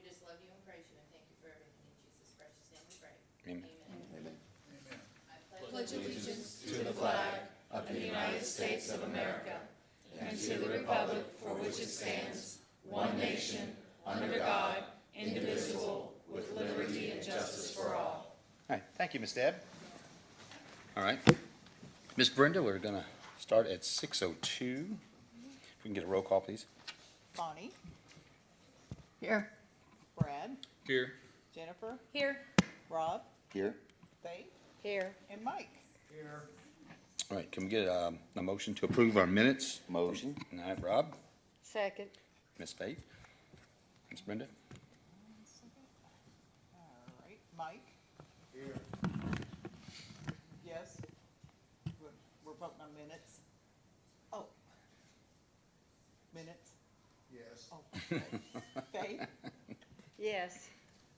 We just love you and praise you and thank you for everything. In Jesus' precious name we pray. Amen. Amen. Amen. I pledge allegiance to the flag of the United States of America and to the republic for which it stands, one nation, under God, indivisible, with liberty and justice for all. All right, thank you, Ms. Deb. All right. Ms. Brenda, we're going to start at 6:02. If we can get a roll call, please. Bonnie, Here. Brad, Here. Jennifer, Here. Rob, Here. Faith, Here. and Mike. Here. All right, can we get a motion to approve our minutes? Motion. All right, Rob, Second. Ms. Faith, Ms. Brenda. All right, Mike, Here. yes. We're voting on minutes. Oh. Minutes. Yes. Oh, okay. Faith, Yes.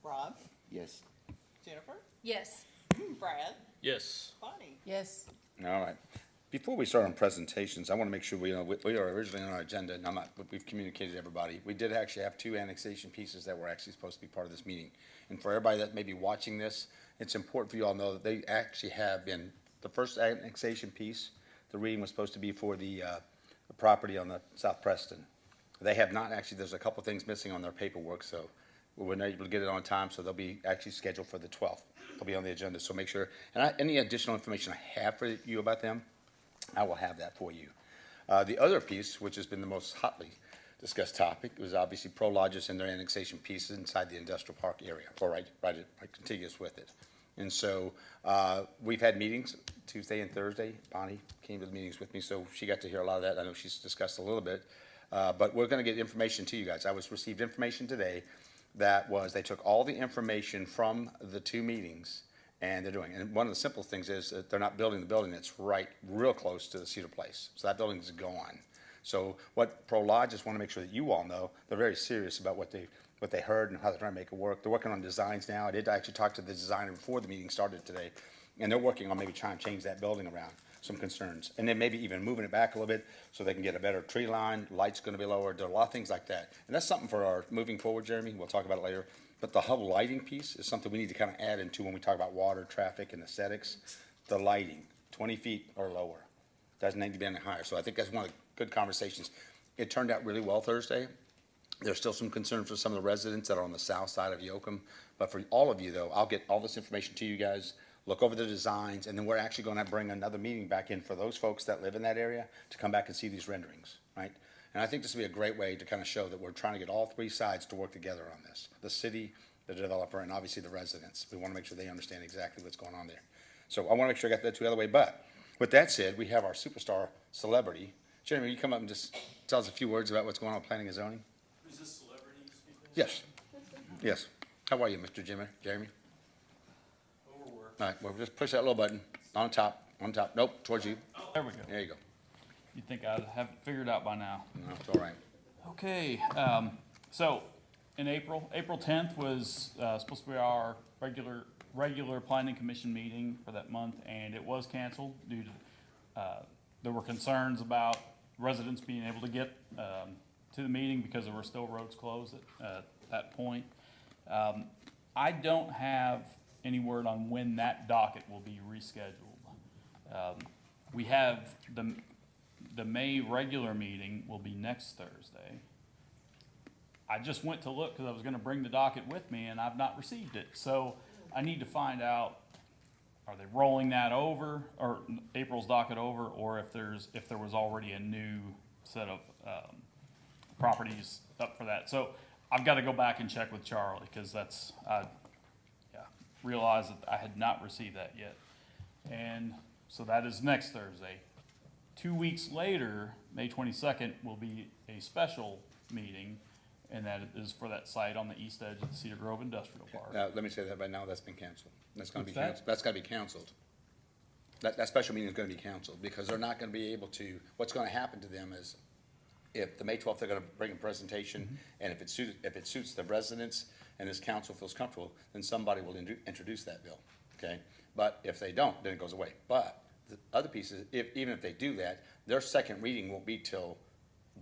Rob, Yes. Jennifer, Yes. Brad, Yes. Bonnie. Yes. All right. Before we start on presentations, I want to make sure we are originally on our agenda, and we've communicated to everybody. We did actually have two annexation pieces that were actually supposed to be part of this meeting. And for everybody that may be watching this, it's important for you all to know that they actually have been, the first annexation piece, the reading was supposed to be for the property on the South Preston. They have not actually, there's a couple things missing on their paperwork, so we weren't able to get it on time, so they'll be actually scheduled for the 12th. They'll be on the agenda, so make sure, and any additional information I have for you about them, I will have that for you. The other piece, which has been the most hotly discussed topic, was obviously Prologis and their annexation pieces inside the industrial park area, or right contiguous with it. And so we've had meetings Tuesday and Thursday. Bonnie came to the meetings with me, so she got to hear a lot of that. I know she's discussed a little bit, but we're going to get information to you guys. Received information today that was, they took all the information from the two meetings and they're doing, and one of the simple things is that they're not building the building that's right, real close to the Cedar Place. So that building is gone. So what Prologis want to make sure that you all know, they're very serious about what they heard and how they're trying to make it work. They're working on designs now. I did actually talk to the designer before the meeting started today, and they're working on maybe trying to change that building around, some concerns. And then maybe even moving it back a little bit so they can get a better tree line, light's going to be lower. There are a lot of things like that. And that's something for our moving forward, Jeremy. We'll talk about it later. But the hub lighting piece is something we need to kind of add into when we talk about water, traffic, and aesthetics. The lighting, 20 feet or lower. Doesn't need to be any higher. So I think that's one of the good conversations. It turned out really well Thursday. There's still some concern for some of the residents that are on the south side of Yoakum. But for all of you, though, I'll get all this information to you guys, look over the designs, and then we're actually going to bring another meeting back in for those folks that live in that area to come back and see these renderings, right? And I think this will be a great way to kind of show that we're trying to get all three sides to work together on this. The city, the developer, and obviously the residents. We want to make sure they understand exactly what's going on there. So I want to make sure I got that two out of the way. But with that said, we have our superstar celebrity. Jeremy, will you come up and just tell us a few words about what's going on with planning and zoning? Who's this celebrity speaking? Yes. Yes. How are you, Mr. Jeremy? Overworked. All right, well, just push that little button on top. Nope, towards you. There we go. There you go. You'd think I'd have it figured out by now. No, it's all right. Okay, so in April 10th was supposed to be our regular planning commission meeting for that month, and it was canceled due to, there were concerns about residents being able to get to the meeting because there were still roads closed at that point. I don't have any word on when that docket will be rescheduled. We have the May regular meeting will be next Thursday. I just went to look because I was going to bring the docket with me, and I've not received it. So I need to find out, are they rolling that over, or April's docket over, or if there was already a new set of properties up for that. So I've got to go back and check with Charlie because realized that I had not received that yet. And so that is next Thursday. 2 weeks later, May 22nd, will be a special meeting, and that is for that site on the east edge of the Cedar Grove Industrial Park. Let me say that right now, that's been canceled. That's going to be What's that? canceled. That's got to be canceled. That special meeting is going to be canceled because they're not going to be able to, what's going to happen to them is if the May 12th, they're going to bring a presentation, and if it suits the residents and this council feels comfortable, then somebody will introduce that bill, okay? But if they don't, then it goes away. But the other piece is, even if they do that, their second reading won't be till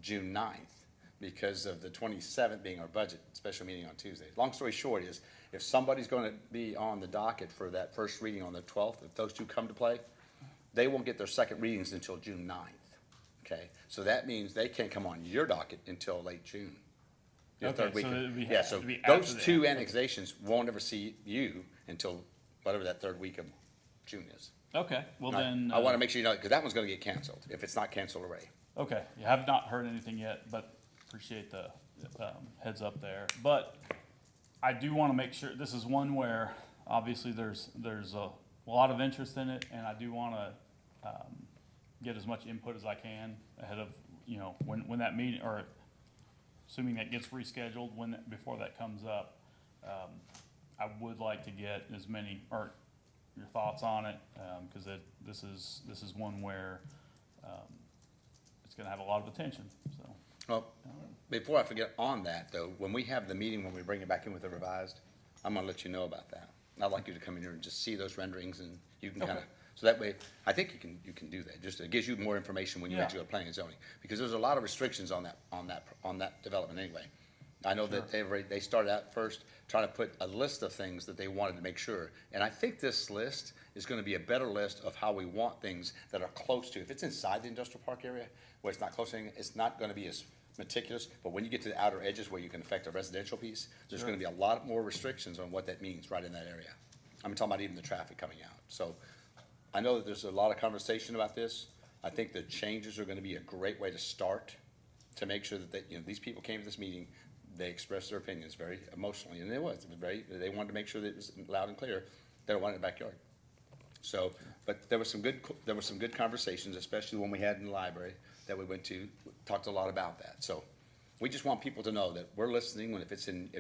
June 9th. because of the 27th being our budget special meeting on Tuesday. Long story short is, if somebody's going to be on the docket for that first reading on the 12th, if those two come to play, they won't get their second readings until June 9th, okay? So that means they can't come on your docket until late June. Your Okay, third week so of- it'd be- Yeah, so it'd be after those the two end. annexations won't ever see you until whatever that third week of June is. Okay, well then. I want to make sure you know, because that one's going to get canceled, if it's not canceled already. Okay, you have not heard anything yet, but appreciate the heads up there. But I do want to make sure, this is one where obviously there's a lot of interest in it, and I do want to get as much input as I can ahead of, you know, when that meeting, or assuming that gets rescheduled, before that comes up. I would like to get as many, or your thoughts on it, because this is one where it's gonna have a lot of attention, so. Well, before I forget on that, though, when we have the meeting, when we bring it back in with the revised, I'm gonna let you know about that. I'd like you to come in here and just see those renderings, and you can kind of, so that way, I think you can do that. Just, it gives you more information when you Yeah. actually go to planning and zoning, because there's a lot of restrictions on that development anyway. I know that they started out first trying to put a list of things that they wanted to make sure. And I think this list is gonna be a better list of how we want things that are close to. If it's inside the industrial park area, where it's not close to anything, it's not gonna be as meticulous. But when you get to the outer edges where you can affect a residential piece, there's gonna be a lot more restrictions on what that means right in that area. I'm talking about even the traffic coming out. So I know that there's a lot of conversation about this. I think the changes are gonna be a great way to start, to make sure that these people came to this meeting, they expressed their opinions very emotionally, and it was they wanted to make sure that it was loud and clear, they don't want it in the backyard. So, but there was some good conversations, especially when we had in the library that we went to, talked a lot about that. So we just want people to know that we're listening, if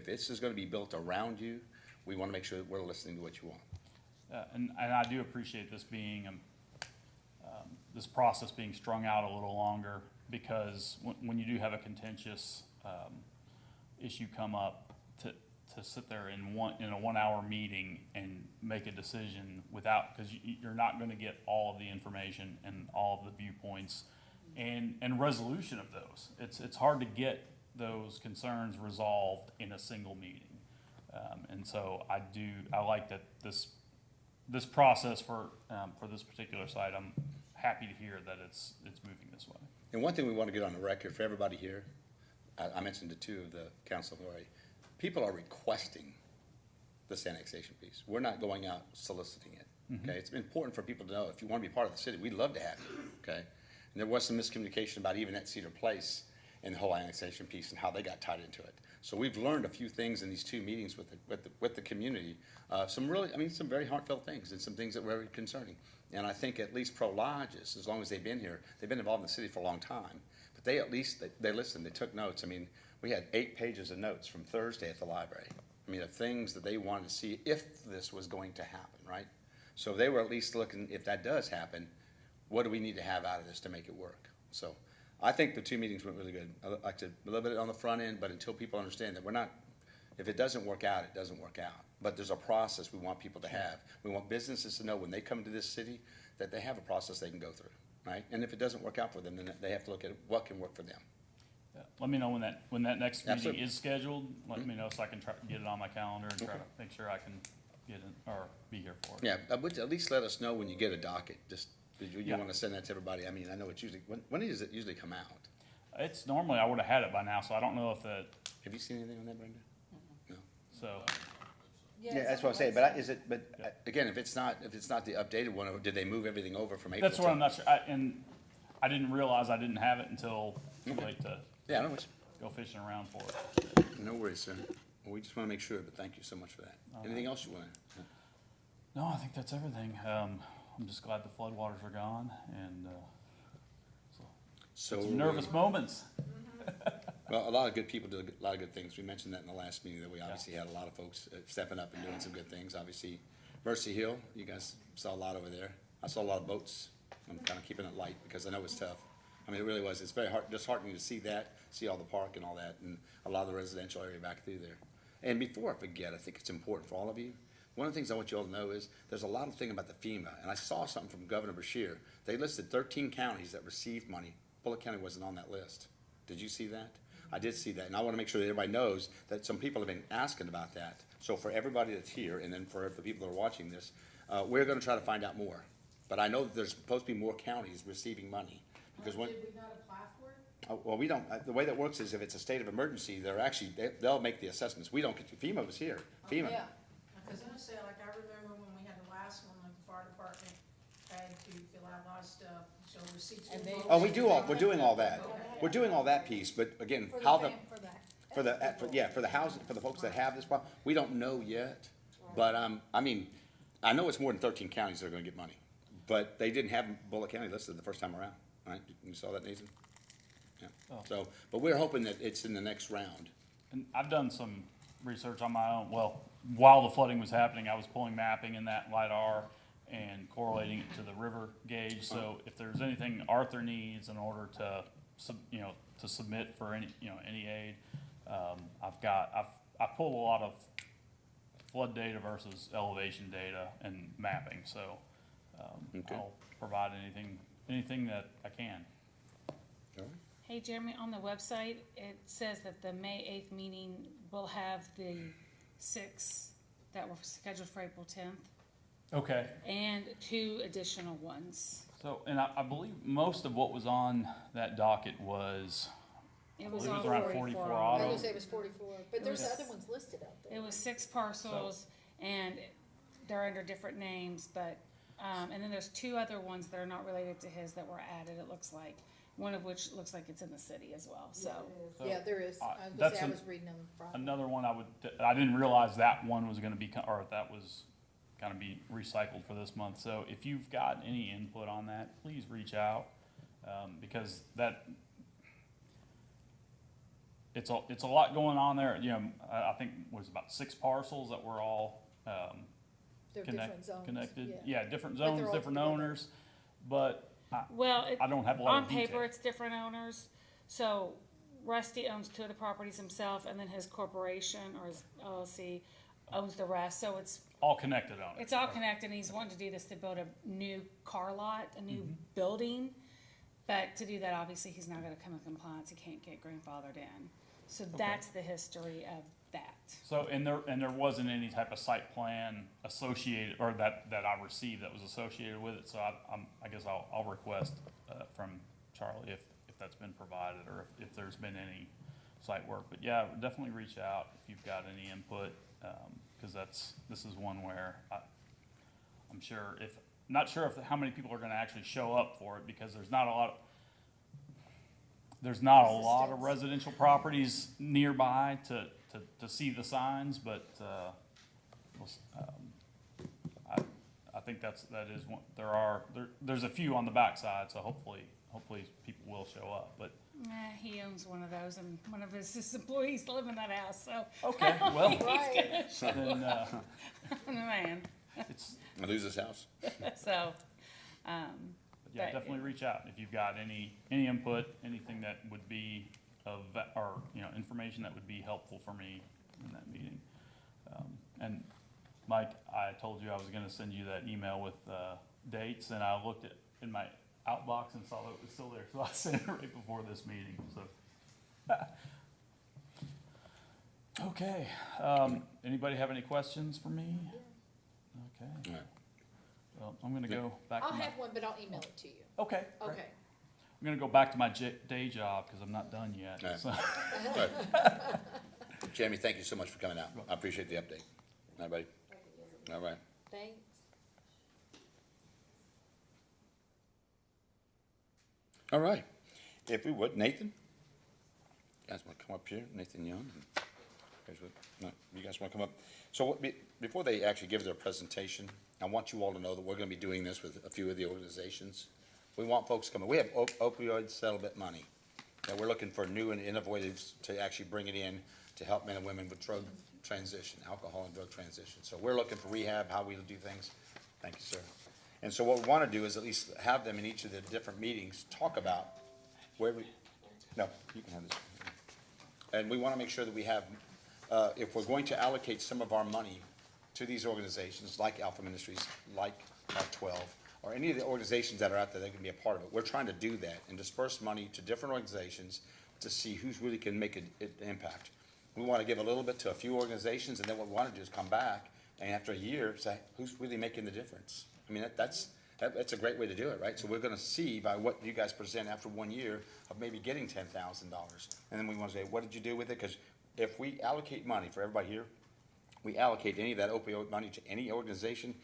this is gonna be built around you, we wanna make sure that we're listening to what you want. And I do appreciate this being, this process being strung out a little longer, because when you do have a contentious, issue come up, to sit there in a 1 hour meeting and make a decision without, because you're not gonna get all of the information and all of the viewpoints and resolution of those. It's hard to get those concerns resolved in a single meeting. And so I like that this process for this particular site, I'm happy to hear that it's moving this way. And one thing we want to get on the record for everybody here, I mentioned to two of the council already, people are requesting this annexation piece. We're not going out soliciting it, okay? It's important for people to know, if you want to be part of the city, we'd love to have you, okay? And there was some miscommunication about even at Cedar Place and the whole annexation piece and how they got tied into it. So we've learned a few things in these two meetings with the community, some very heartfelt things, and some things that were very concerning. And I think at least Prologis, as long as they've been here, they've been involved in the city for a long time, but they at least, they listened, they took notes. I mean, we had 8 pages of notes from Thursday at the library. I mean, of things that they wanted to see if this was going to happen, right? So they were at least looking, if that does happen, what do we need to have out of this to make it work? So I think the 2 meetings went really good. I like to, a little bit on the front end, but until people understand that we're not, if it doesn't work out, it doesn't work out. But there's a process we want people to have. We want businesses to know when they come to this city that they have a process they can go through, right? And if it doesn't work out for them, then they have to look at what can work for them. Yeah, let me know when that next meeting Absolutely. is scheduled. Let me know so I can try to get it on my calendar and try to make sure I can get it or be here for it. Yeah, at least let us know when you get a docket. Just, you Yeah. want to send that to everybody? I mean, I know it's usually, when does it usually come out? It's normally, I would have had it by now, so I don't know if Have you seen anything on that, Brenda? No. so. Yeah, that's what I'm saying, but again, if it's not the updated one, or did they move everything over from April? That's what I'm not sure, and I didn't realize I didn't have it until too late to Yeah, no worries. go fishing around for it. No worries, sir. Well, we just want to make sure, but thank you so much for that. Anything else you want to? No, I think that's everything. I'm just glad the floodwaters are gone, and So some nervous moments. Well, a lot of good people do a lot of good things. We mentioned that in the last meeting, that we obviously had a lot of folks stepping up and doing some good things. Obviously, Mercy Hill, you guys saw a lot over there. I saw a lot of boats. I'm kind of keeping it light because I know it's tough. I mean, it really was. It's very disheartening to see that, see all the park and all that, and a lot of the residential area back through there. And before I forget, I think it's important for all of you. One of the things I want you all to know is there's a lot of thing about the FEMA, and I saw something from Governor Beshear. They listed 13 counties that received money. Bullock County wasn't on that list. Did you see that? I did see that, and I wanna make sure that everybody knows that some people have been asking about that. So for everybody that's here, and then for the people that are watching this, we're gonna try to find out more. But I know that there's supposed to be more counties receiving money, because when. Did we not apply for it? Well, we don't, the way that works is if it's a state of emergency, they're actually, they'll make the assessments. We don't get to, FEMA was here, FEMA. Yeah, because I'm gonna say, like, I remember when we had the last one, like, the fire department had to fill out a lot of stuff, show receipts. And they- Oh, we're doing all that. We're doing all that piece, but again, how the, For that. for the housing, for the folks that have this problem, we don't know yet. But, I mean, I know it's more than 13 counties that are gonna get money. But they didn't have Bullock County listed the first time around, right? You saw that, Nathan? Yeah. Oh. So, but we're hoping that it's in the next round. And I've done some research on my own. Well, while the flooding was happening, I was pulling mapping in that LiDAR and correlating it to the river gauge. So if there's anything Arthur needs in order to, to submit for any, any aid, I've pulled a lot of flood data versus elevation data and mapping. So, Okay. I'll provide anything that I can. All right. Hey Jeremy, on the website, it says that the May 8th meeting will have the 6 that were scheduled for April 10th Okay. and 2 additional ones. So, and I believe most of what was on that docket was, It I was believe it was all around 44 44 I was auto. gonna say it was 44, but there's was- other ones listed out there. It was 6 parcels and they're under different names, but, and then there's 2 other ones that are not related to his that were added, it looks like. One of which looks like it's in the city as well, so. So, Yeah, there is. I was gonna that's say, I an- was reading them Friday. Another one I didn't realize that one was gonna be, or that was gonna be recycled for this month. So if you've got any input on that, please reach out, because it's a lot going on there. I think it was about 6 parcels that were all, They're different zones. connected. Yeah. Yeah, different But they're zones, all different together. owners, but Well, I don't have a lot on of detail. paper, it's different owners. So Rusty owns 2 of the properties himself, and then his corporation or his LLC owns the rest. So it's All connected on it. It's all connected, and he's wanting to do this to build a new car lot, a new Mm-hmm. building. But to do that, obviously, he's not gonna come in compliance, he can't get grandfathered in. So that's the history of that. So, and there wasn't any type of site plan associated, or that I received that was associated with it, so I guess I'll request, from Charlie if that's been provided, or if there's been any site work. But yeah, definitely reach out if you've got any input, cause this is one where I'm sure not sure how many people are gonna actually show up for it, because there's not a lot of residential properties nearby to see the signs, but, I think that is one, there's a few on the backside, so hopefully people will show up, but, He owns one of those, and one of his employees live in that house, so, okay, well, Right. then, man, it's, I lose this house? so, yeah, But- definitely reach out if you've got any input, anything that would be or, information that would be helpful for me in that meeting. And Mike, I told you I was gonna send you that email with, dates, and I looked in my outbox and saw that it was still there, so I sent it right before this meeting, so. Okay, anybody have any questions for me? Okay, All right. well, I'm gonna go back to I'll my. have one, but I'll email it to you. Okay. great. Okay. I'm gonna go back to my day job, cause I'm not done yet, Alright. so. Good. Jamie, thank you so much for coming out. I appreciate the update. Everybody? All right. Thanks. All right. If we would, Nathan? You guys want to come up here? Nathan Young? You guys want to come up? So before they actually give their presentation, I want you all to know that we're going to be doing this with a few of the organizations. We want folks coming. We have opioid settlement money that we're looking for new and innovative to actually bring it in to help men and women with drug transition, alcohol and drug transition. So we're looking for rehab, how we do things. Thank you, sir. And so what we want to do is at least have them in each of the different meetings, talk about where we, no, you can have this. And we want to make sure that we have, if we're going to allocate some of our money to these organizations, like Alpha Ministries, like 12, or any of the organizations that are out there that can be a part of it, we're trying to do that and disperse money to different organizations to see who's really can make an impact. We want to give a little bit to a few organizations, and then what we want to do is come back, and after a year, say, who's really making the difference? I mean, that's a great way to do it, right? So we're gonna see by what you guys present after 1 year of maybe getting $10,000. And then we wanna say, what did you do with it? Because if we allocate money for everybody here, we allocate any of that opioid money to any organization,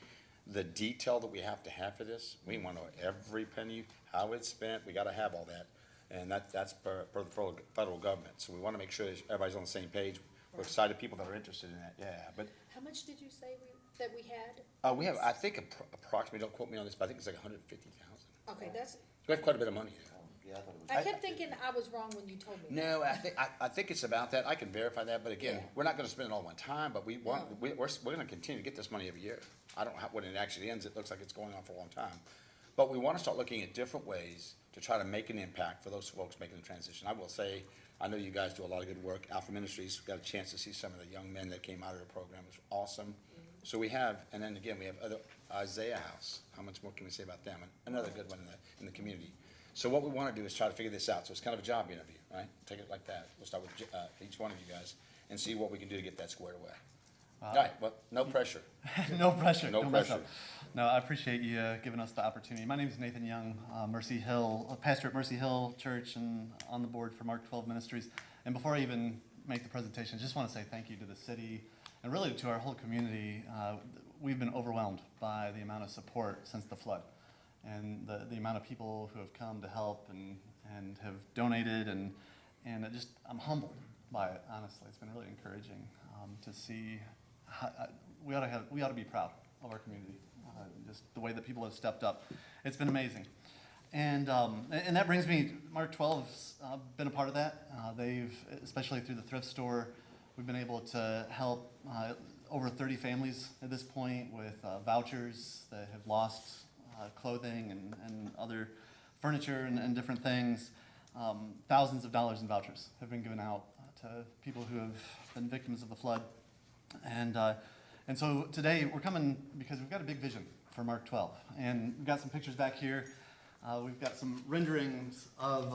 the detail that we have to have for this, we want to know every penny, how it's spent, we gotta have all that. And that's per the federal government, so we wanna make sure that everybody's on the same page. We're excited people that are interested in that, yeah, but, How much did you say that we had? we have, I think approximately, don't quote me on this, but I think it's like 150,000. Okay, that's, We have quite a bit of money there. I kept thinking I was wrong when you told me. No, I think it's about that. I can verify that, but again, Yeah. we're not gonna spend it all one time, but we're gonna continue to get this money every year. I don't know when it actually ends, it looks like it's going on for a long time. But we wanna start looking at different ways to try to make an impact for those folks making the transition. I will say, I know you guys do a lot of good work. Alpha Ministries, got a chance to see some of the young men that came out of the program. It was awesome. So we have, and then again, we have other, Isaiah House. How much more can we say about them? Another good one in the community. So what we want to do is try to figure this out. So it's kind of a job interview, right? Take it like that. We'll start with each one of you guys and see what we can do to get that squared away. All right, well, no pressure. No pressure. No Don't mess pressure. up. No, I appreciate you giving us the opportunity. My name is Nathan Young, Mercy Hill, pastor at Mercy Hill Church and on the board for Mark 12 Ministries. And before I even make the presentation, I just want to say thank you to the city and really to our whole community. We've been overwhelmed by the amount of support since the flood and the amount of people who have come to help and have donated and I'm humbled by it, honestly. It's been really encouraging to see. We ought to be proud of our community, just the way that people have stepped up. It's been amazing. And that brings me, Mark 12's been a part of that. They've, especially through the thrift store, we've been able to help over 30 families at this point with vouchers that have lost clothing and other furniture and different things. Thousands of dollars in vouchers have been given out to people who have been victims of the flood. And so today we're coming because we've got a big vision for Mark 12. And we've got some pictures back here. We've got some renderings of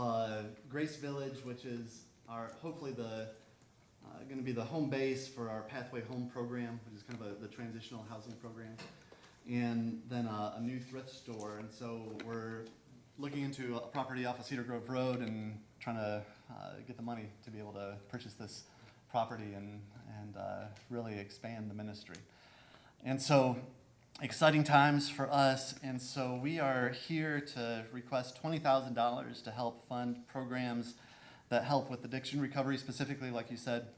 Grace Village, which is hopefully going to be the home base for our Pathway Home program, which is kind of the transitional housing program. And then a new thrift store. And so we're looking into a property off of Cedar Grove Road and trying to get the money to be able to purchase this property and really expand the ministry. And so exciting times for us. And so we are here to request $20,000 to help fund programs that help with addiction recovery, specifically, like you said.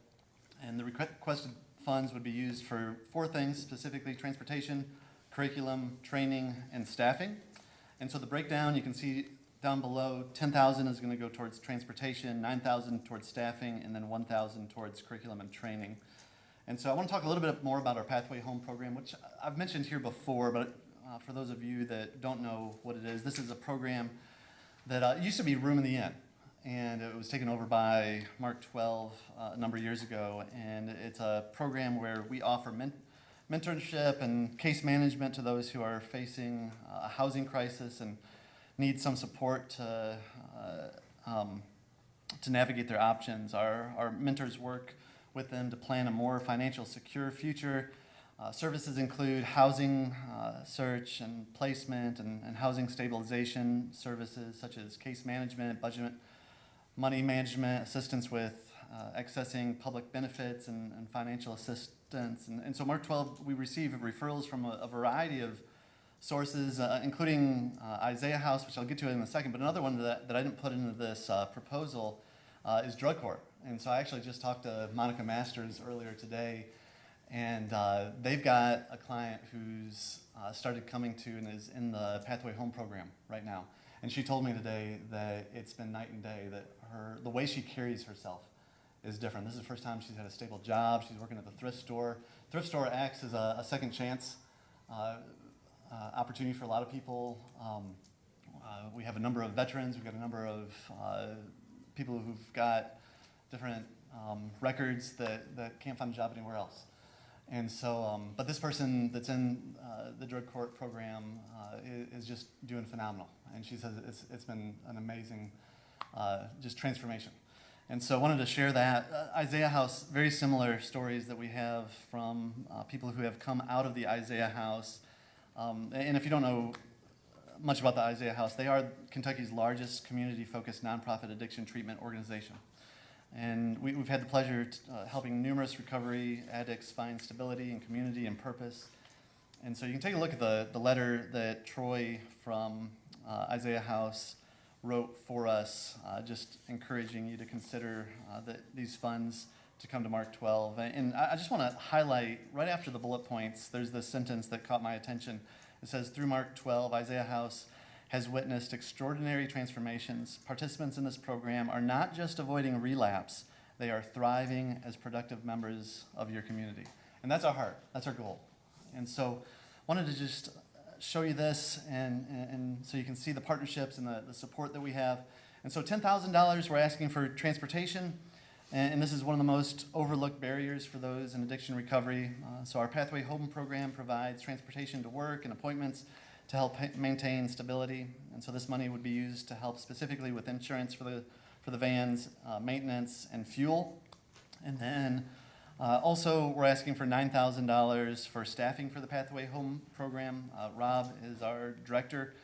And the requested funds would be used for 4 things, specifically transportation, curriculum, training, and staffing. And so the breakdown, you can see down below, $10,000 is going to go towards transportation, $9,000 towards staffing, and then $1,000 towards curriculum and training. And so I want to talk a little bit more about our Pathway Home program, which I've mentioned here before, but for those of you that don't know what it is, this is a program that used to be Room in the Inn. And it was taken over by Mark 12 a number of years ago. And it's a program where we offer mentorship and case management to those who are facing a housing crisis and need some support to navigate their options. Our mentors work with them to plan a more financial secure future. Services include housing search and placement and housing stabilization services such as case management, budget, money management, assistance with accessing public benefits and financial assistance. And so Mark 12, we receive referrals from a variety of sources, including Isaiah House, which I'll get to in a second, but another one that I didn't put into this proposal is Drug Court. And so I actually just talked to Monica Masters earlier today, and they've got a client who's started coming to and is in the Pathway Home program right now. And she told me today that it's been night and day, that the way she carries herself is different. This is the first time she's had a stable job. She's working at the thrift store. Thrift store acts as a second chance opportunity for a lot of people. We have a number of veterans. We've got a number of people who've got different records that can't find a job anywhere else. And so, but this person that's in the Drug Court program is just doing phenomenal. And she says it's been an amazing just transformation. And so I wanted to share that. Isaiah House, very similar stories that we have from people who have come out of the Isaiah House. And if you don't know much about the Isaiah House, they are Kentucky's largest community-focused nonprofit addiction treatment organization. And we've had the pleasure helping numerous recovery addicts find stability and community and purpose. And so you can take a look at the letter that Troy from Isaiah House wrote for us, just encouraging you to consider these funds to come to Mark 12. And I just want to highlight, right after the bullet points, there's this sentence that caught my attention. It says, through Mark 12, Isaiah House has witnessed extraordinary transformations. Participants in this program are not just avoiding relapse, they are thriving as productive members of your community. And that's our heart, that's our goal. And so wanted to just show you this and so you can see the partnerships and the support that we have. And so $10,000 we're asking for transportation, and this is one of the most overlooked barriers for those in addiction recovery. So our Pathway Home program provides transportation to work and appointments to help maintain stability. And so this money would be used to help specifically with insurance for the vans, maintenance, and fuel. And then also, we're asking for $9,000 for staffing for the Pathway Home program. Rob is our director,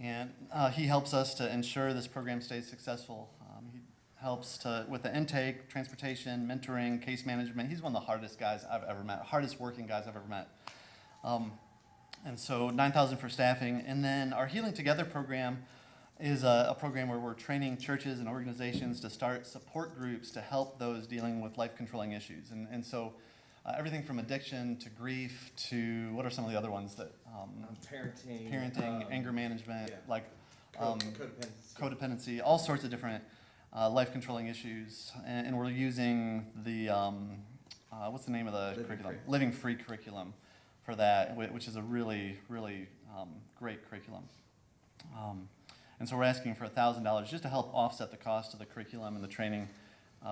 and he helps us to ensure this program stays successful. He helps with the intake, transportation, mentoring, case management. He's one of the hardest guys I've ever met, hardest working guys I've ever met. And so $9,000 for staffing. And then our Healing Together program is a program where we're training churches and organizations to start support groups to help those dealing with life-controlling issues. And so everything from addiction to grief to, what are some of the other ones that? Parenting, anger management, codependency, all sorts of different life-controlling issues. And we're using the, what's the name of the curriculum? Living Free curriculum for that, which is a really, really great curriculum. And so we're asking for $1,000 just to help offset the cost of the curriculum and the training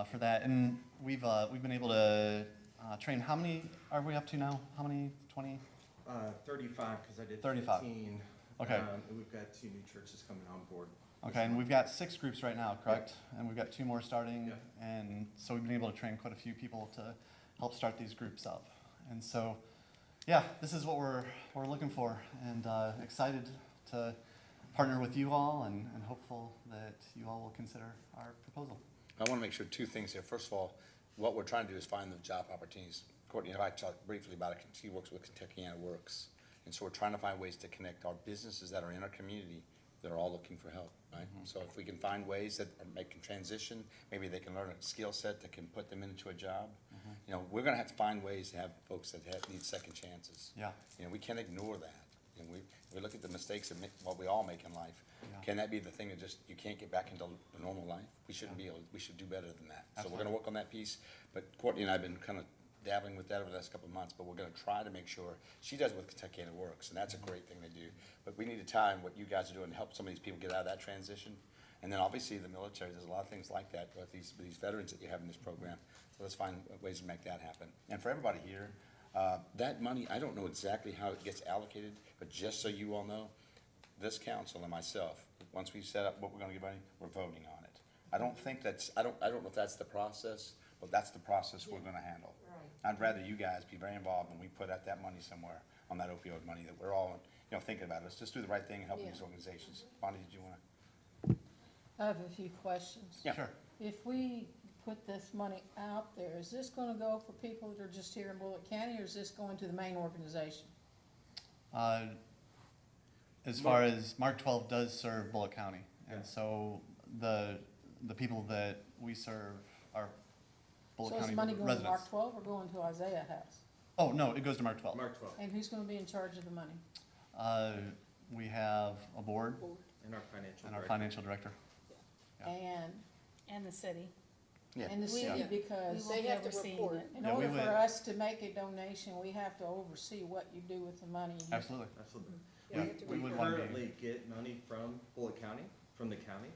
for that. And we've been able to train, how many are we up to now? How many, 20? 35, because I did 35. 15. Okay. And we've got 2 new churches coming on board. Okay, and we've got 6 groups right now, correct? And we've got 2 more starting. Yeah. And so we've been able to train quite a few people to help start these groups up. And so, yeah, this is what we're looking for, and excited to partner with you all, and hopeful that you all will consider our proposal. I want to make sure 2 things here. First of all, what we're trying to do is find those job opportunities. Courtney and I talked briefly about it. She works with Kentuckiana Works. And so we're trying to find ways to connect our businesses that are in our community that are all looking for help, right? Mm-hmm. So if we can find ways that are making transition, maybe they can learn a skill set that can put them into a job. Mm-hmm. You know, we're going to have to find ways to have folks that need second chances. Yeah. You know, we can't ignore that. And we look at the mistakes that what we all make in life. Yeah. Can that be the thing that just you can't get back into the normal life? We shouldn't be able. We should do better than that. Absolutely. So we're going to work on that piece. But Courtney and I have been kind of dabbling with that over the last couple of months. But we're going to try to make sure she does what Kentuckiana Works, and that's a great thing to do. But we need to time what you guys are doing to help some of these people get out of that transition. And then obviously the military. There's a lot of things like that with these veterans that you have in this program. So let's find ways to make that happen. And for everybody here. That money, I don't know exactly how it gets allocated, but just so you all know, this council and myself, once we set up what we're gonna give money, we're voting on it. I don't think that's, I don't know if that's the process, but that's the process we're gonna handle. Right. I'd rather you guys be very involved when we put out that money somewhere on that opioid money that we're all, thinking about. Let's just do the right thing and help these organizations. Bonnie, did you wanna? I have a few questions. Yeah. Sure. If we put this money out there, is this gonna go for people that are just here in Bullitt County, or is this going to the main organization? As far as Mark 12 does serve Bullitt County, and so the people that we serve are Bullitt So County is money going to residents. Mark 12 or going to Isaiah House? Oh, no, it goes to Mark 12. Mark 12. And who's gonna be in charge of the money? We have a board And our financial and our director. financial director. Yeah. And the city. Yeah. And the city, because We will they be have to overseeing report. it. In Yeah, we order for would. us to make a donation, we have to oversee what you do with the money. Absolutely. Absolutely. Yeah, We we would want to be. currently get money from Bullitt County, from the county,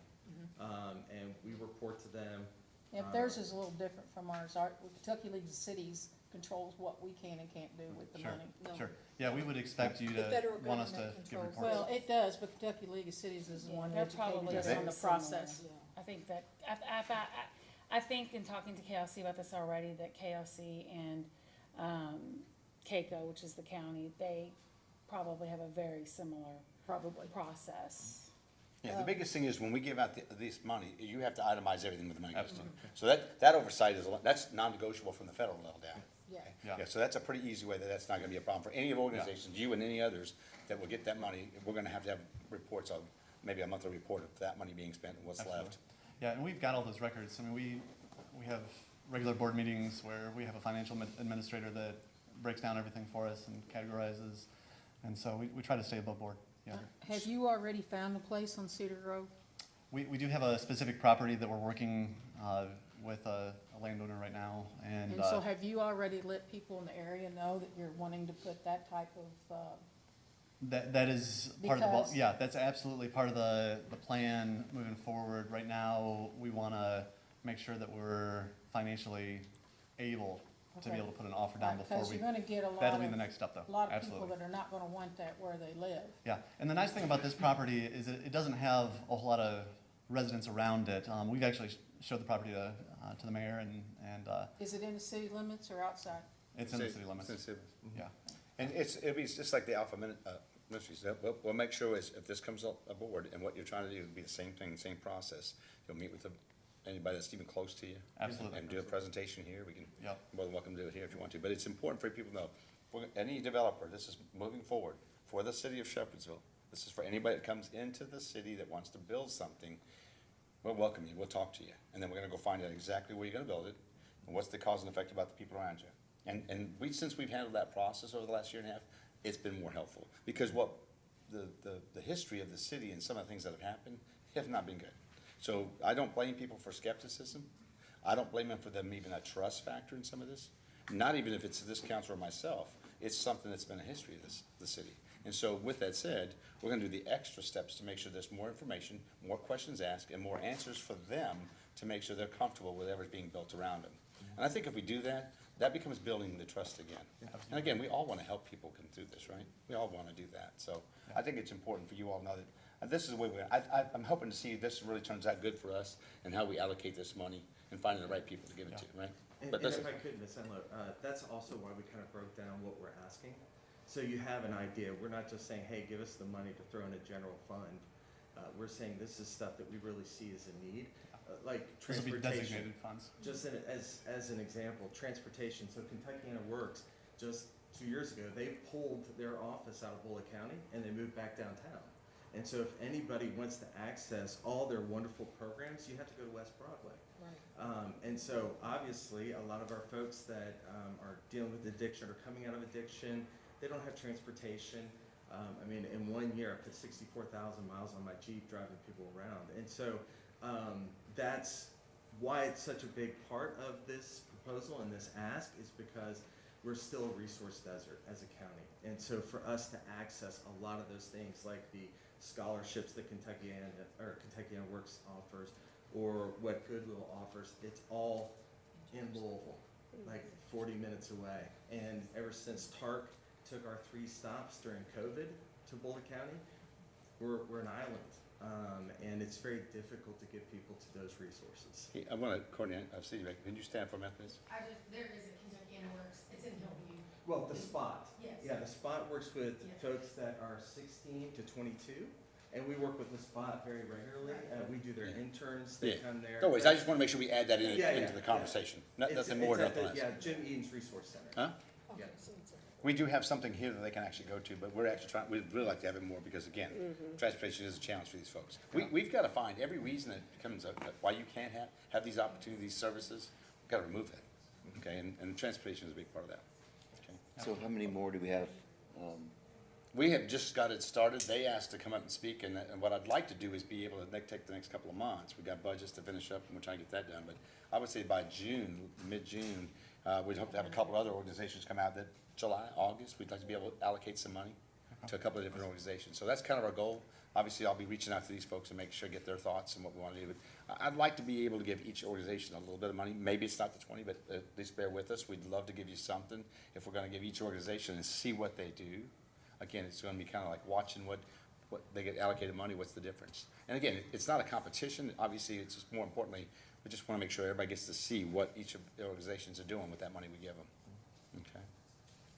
and we report to them. If theirs is a little different from ours, our Kentucky League of Cities controls what we can and can't do with the Sure, money. sure. Yeah, we would expect you to federal want us to government give controls. reports. Well, it does, but Kentucky League of Cities is the one They're educating probably us on the similar. process. I think that, I think in talking to KLC about this already, that KLC and, KCO, which is the county, they probably have a very similar Probably. process. Yeah, the biggest thing is when we give out this money, you have to itemize everything with the money goes to. So that oversight is, that's non-negotiable from the federal level down. Yeah. Yeah. Yeah, so that's a pretty easy way that's not gonna be a problem for any of the organizations, you and any others that will get that money. We're gonna have to have reports of, maybe a monthly report of that money being spent and what's Absolutely. left. Yeah, and we've got all those records. I mean, we have regular board meetings where we have a financial administrator that breaks down everything for us and categorizes. And so we try to stay above board, yeah. Have you already found a place on Cedar Grove? We do have a specific property that we're working with a landowner right now, and And so have you already let people in the area know that you're wanting to put that type of, that is part of the, Because- yeah, that's absolutely part of the plan moving forward. Right now, we want to make sure that we're financially able to be Okay. able to put an offer down before because we, you're gonna get that'll be the next step though, a lot of people absolutely. that are not gonna want that where they live. Yeah, and the nice thing about this property is it doesn't have a whole lot of residents around it. We've actually showed the property to the mayor and Is it in the city limits or outside? it's in the city limits, It's in the city. yeah. And it'll be just like the Alpha Ministries, we'll make sure if this comes aboard and what you're trying to do, it'll be the same thing, same process. You'll meet with anybody that's even close to you. Absolutely. And do a presentation here, we can, Yep. more than welcome to do it here if you want to, but it's important for people to know, for any developer, this is moving forward for the city of Shepherdsville. This is for anybody that comes into the city that wants to build something, we'll welcome you, we'll talk to you, and then we're gonna go find out exactly where you're gonna build it, and what's the cause and effect about the people around you. And since we've handled that process over the last year and a half, it's been more helpful, because what, the history of the city and some of the things that have happened have not been good. So I don't blame people for skepticism, I don't blame them for them even a trust factor in some of this, not even if it's this council or myself, it's something that's been a history of the city. And so with that said, we're gonna do the extra steps to make sure there's more information, more questions asked, and more answers for them to make sure they're comfortable with whatever's being built around them. And I think if we do that, that becomes building the trust again. And again, we all wanna help people come through this, right? We all wanna do that, so I think it's important for you all to know that, this is the way I'm hoping to see this really turns out good for us and how we allocate this money and finding the right people to give it to, right? And But if listen, I could, Ms. Enlow, that's also why we kind of broke down what we're asking. So you have an idea. We're not just saying, hey, give us the money to throw in a general fund. We're saying this is stuff that we really see as a need, like This will be transportation. designated funds. Just as an example, transportation. So Kentuckiana Works, just 2 years ago, they pulled their office out of Bullitt County and they moved back downtown. And so if anybody wants to access all their wonderful programs, you have to go to West Broadway. Right. And so obviously, a lot of our folks that are dealing with addiction or coming out of addiction, they don't have transportation. I mean, in 1 year, I put 64,000 miles on my Jeep driving people around. And so that's why it's such a big part of this proposal and this ask is because we're still a resource desert as a county. And so for us to access a lot of those things like the scholarships that Kentuckiana Works offers or what Goodwill offers, it's all in Louisville, like 40 minutes away. And ever since TARC took our 3 stops during COVID to Bullitt County, we're an island. And it's very difficult to get people to those resources. hey, I wanna, Courtney, I've seen you, can you stand for a minute, please? There is a Kentuckiana Works, it's in Hillview. Well, the spot. Yes. Yeah, the spot works with Yeah. folks that are 16 to 22, and we work with the spot very regularly. We do their Yeah. interns, they Yeah. come there. No worries, I just wanna make sure we add that Yeah, yeah, into the yeah. conversation, It's- nothing more, it's at nothing the- less. Yeah, Jim Eaton's Resource Center. Huh? Yeah. We do have something here that they can actually go to, but we're actually trying, we'd really like to have it more, because again, transportation is a challenge for these folks. We've gotta find every reason that becomes why you can't have these opportunities, services, we've gotta remove that, okay, and transportation is a big part of that, okay? So how many more do we have? We have just got it started, they asked to come up and speak, and what I'd like to do is be able to take the next couple of months, we got budgets to finish up, and we're trying to get that done, but I would say by June, mid-June, we'd hope to have a couple other organizations come out that July, August, we'd like to be able to allocate some money to a couple of different organizations. So that's kind of our goal. Obviously, I'll be reaching out to these folks and making sure, get their thoughts and what we want to do. But I'd like to be able to give each organization a little bit of money. Maybe it's not the 20, but at least bear with us. We'd love to give you something if we're going to give each organization and see what they do. Again, it's going to be kind of like watching what they get allocated money, what's the difference. And again, it's not a competition. Obviously, it's just more importantly, We just wanna make sure everybody gets to see what each of the organizations are doing with that money we give them. Okay?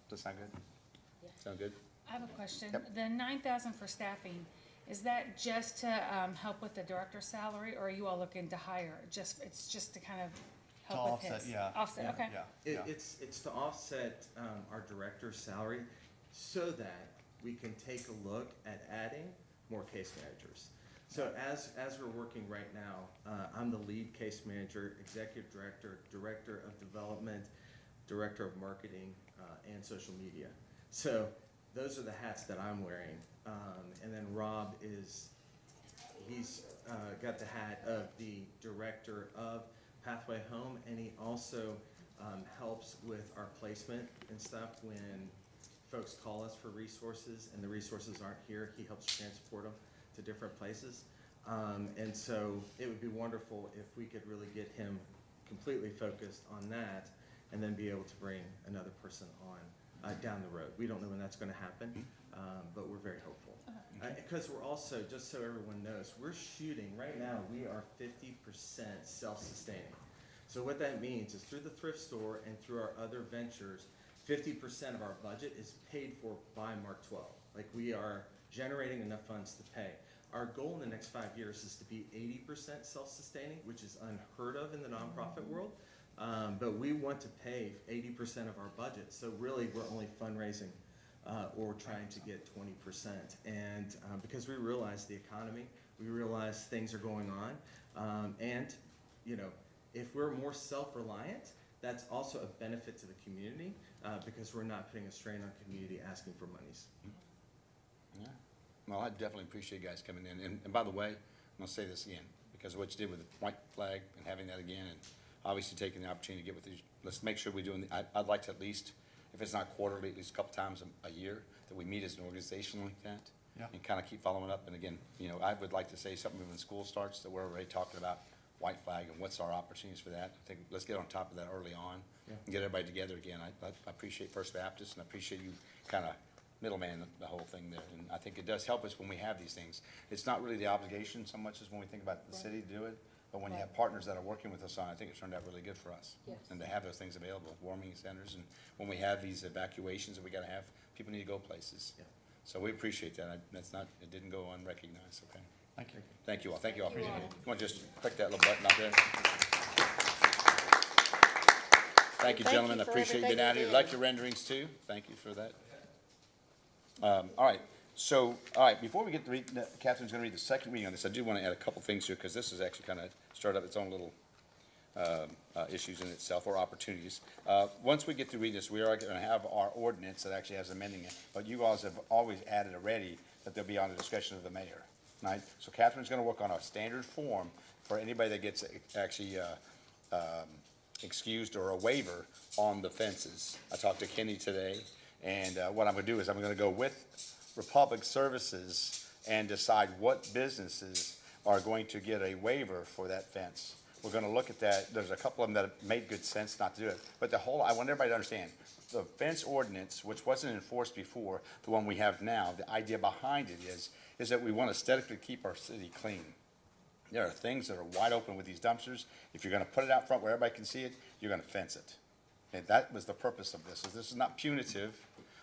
Does that sound good? Sound good? I have a question. Yep. The 9,000 for staffing, is that just to, help with the director's salary, or are you all looking to hire? It's just to kind of To help with offset, his? yeah. Offset, yeah, okay. Yeah, yeah. It's to offset our director's salary so that we can take a look at adding more case managers. So as we're working right now, I'm the lead case manager, executive director, director of development, director of marketing, and social media. So those are the hats that I'm wearing. And then Rob he's got the hat of the director of Pathway Home, and he also helps with our placement and stuff when folks call us for resources and the resources aren't here. He helps transport them to different places. And so it would be wonderful if we could really get him completely focused on that and then be able to bring another person on down the road. We don't know when that's going to happen, but we're very hopeful. Because we're also, just so everyone knows, we're shooting, right now, we are 50% self-sustaining. So what that means is through the thrift store and through our other ventures, 50% of our budget is paid for by Mark 12. Like, we are generating enough funds to pay. Our goal in the next 5 years is to be 80% self-sustaining, which is unheard of in the nonprofit world. But we want to pay 80% of our budget. So really, we're only fundraising or trying to get 20%. And because we realize the economy, we realize things are going on. And, you know, if we're more self-reliant, that's also a benefit to the community because we're not putting a strain on community asking for monies. Yeah. Well, I definitely appreciate you guys coming in. And by the way, I'm gonna say this again, because of what you did with the white flag and having that again, and obviously taking the opportunity to get with these, let's make sure we're doing, I'd like to at least, if it's not quarterly, at least a couple times a year, that we meet as an organization like that. Yeah. And kind of keep following up. And again, you know, I would like to say something when school starts, that we're already talking about white flag and what's our opportunities for that. I think let's get on top of that early on and get everybody together again. I appreciate First Baptist, and I appreciate you kind of middleman the whole thing there. And I think it does help us when we have these things. It's not really the obligation so much as when we think about the city to do it, but when you have partners that are working with us on it, I think it turned out really good for us. Yes. And to have those things available, warming centers, and when we have these evacuations that we gotta have, people need to go places. Yeah. So we appreciate that. It didn't go unrecognized, okay? Thank you. Thank you all. Thank you all. Thank you all. You want to just click that little button out there? Thank you, gentlemen. I for appreciate you everything being out you here. did. Like your renderings too. Thank you for that. All right. So, all right, before we get to read, Catherine's going to read the second reading on this. I do want to add a couple things here because this is actually kind of started up its own little issues in itself, or opportunities. Once we get to read this, we are going to have our ordinance that actually has amending it, but you guys have always added already that they'll be on the discussion of the mayor, right? So Catherine's going to work on a standard form for anybody that gets actually excused or a waiver on the fences. I talked to Kenny today, and what I'm going to do is I'm going to go with Republic Services and decide what businesses are going to get a waiver for that fence. We're gonna look at that. There's a couple of them that have made good sense not to do it. But I want everybody to understand, the fence ordinance, which wasn't enforced before, the one we have now, the idea behind it is that we want aesthetically keep our city clean. There are things that are wide open with these dumpsters. If you're gonna put it out front where everybody can see it, you're gonna fence it. And that was the purpose of this. This is not punitive,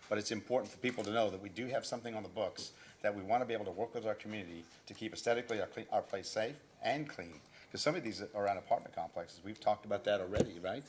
but it's important for people to know that we do have something on the books that we want to be able to work with our community to keep aesthetically our place safe and clean. Because some of these are around apartment complexes. We've talked about that already, right?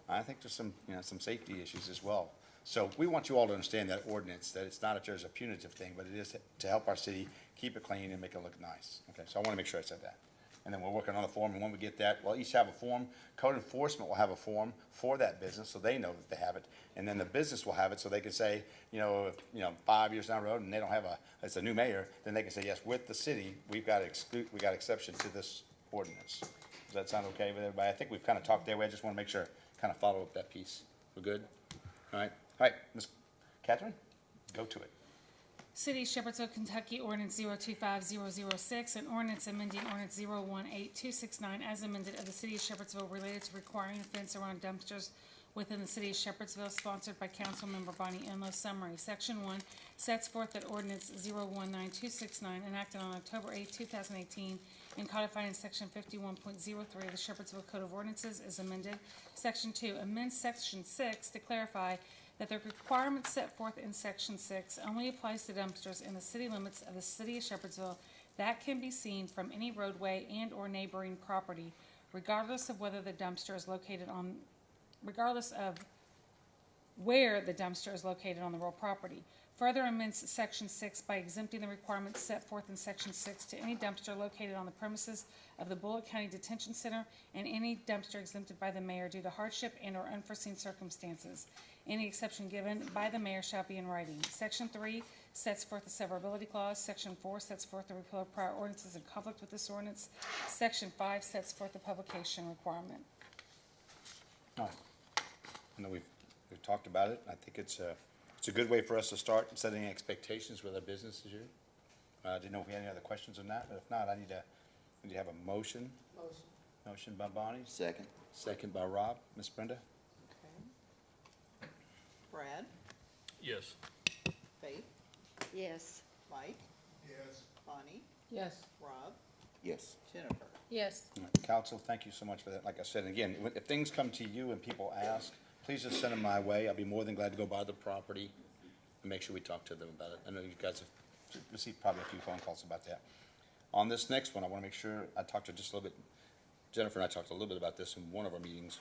I think there's some safety issues as well. So we want you all to understand that ordinance, that it's not a punitive thing, but it is to help our city keep it clean and make it look nice. Okay, so I want to make sure I said that. And then we're working on the form, and when we get that, we'll each have a form. Code enforcement will have a form for that business, so they know that they have it. And then the business will have it, so they can say, 5 years down the road, and they don't have it's a new mayor, then they can say, yes, with the city, we got exception to this ordinance. Does that sound okay with everybody? I think we've kind of talked that way. I just want to make sure, kind of follow up that piece. We're good? All right, Ms. Catherine, go to it. City of Shepherdsville, Kentucky, ordinance 025006, and ordinance amending ordinance 018269 as amended of the City of Shepherdsville related to requiring a fence around dumpsters within the City of Shepherdsville, sponsored by Councilmember Bonnie Enlow. Summary. Section 1 sets forth that ordinance 019269, enacted on October 8, 2018, and codified in section 51.03 of the Shepherdsville Code of Ordinances is amended. Section 2 amends section 6 to clarify that the requirement set forth in section 6 only applies to dumpsters in the city limits of the city of Shepherdsville that can be seen from any roadway and/or neighboring property, regardless of where the dumpster is located on the real property. Further amends section 6 by exempting the requirements set forth in section 6 to any dumpster located on the premises of the Bullock County Detention Center and any dumpster exempted by the mayor due to hardship and/or unforeseen circumstances. Any exception given by the mayor shall be in writing. Section 3 sets forth a severability clause. Section 4 sets forth the repeal of prior ordinances in conflict with this ordinance. Section 5 sets forth the publication requirement. All right. I know we've talked about it. I think it's a good way for us to start setting expectations with our business this year. Didn't know if we had any other questions on that, but if not, I need to have a motion. Motion by Bonnie. Second. Second by Rob. Miss Brenda? Okay. Brad, Yes. Faith, Yes. Mike, Yes. Bonnie, Yes. Rob, Yes. Jennifer. Yes. All right. Council, thank you so much for that. Like I said, again, if things come to you and people ask, please just send them my way. I'll be more than glad to go by the property and make sure we talk to them about it. I know you guys have received probably a few phone calls about that. On this next one, I want to make sure, I talked to just a little bit, Jennifer and I talked a little bit about this in one of our meetings,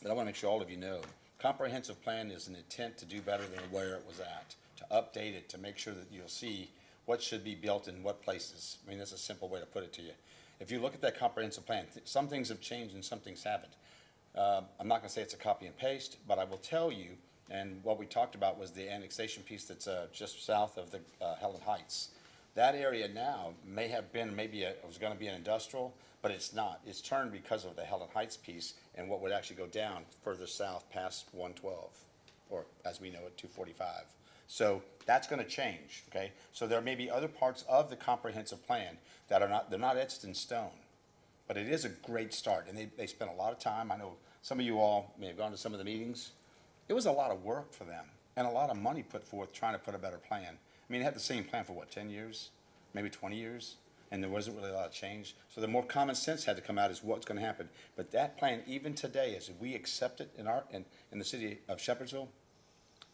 but I want to make sure all of you know, comprehensive plan is an intent to do better than where it was at, to update it, to make sure that you'll see what should be built in what places. I mean, that's a simple way to put it to you. If you look at that comprehensive plan, some things have changed and some things haven't. I'm not going to say it's a copy and paste, but I will tell you, and what we talked about was the annexation piece that's just south of the Helen Heights. That area now may have been, it was going to be an industrial, but it's not. It's turned because of the Helen Heights piece and what would actually go down further south past 112, or as we know it, 245. So that's going to change, okay? So there may be other parts of the comprehensive plan that are not, they're not etched in stone. But it is a great start, and they spent a lot of time. I know some of you all may have gone to some of the meetings. It was a lot of work for them, and a lot of money put forth trying to put a better plan. I mean, they had the same plan for, 10 years, maybe 20 years, and there wasn't really a lot of change. So the more common sense had to come out is what's going to happen. But that plan, even today, as we accept it in the city of Shepherdsville,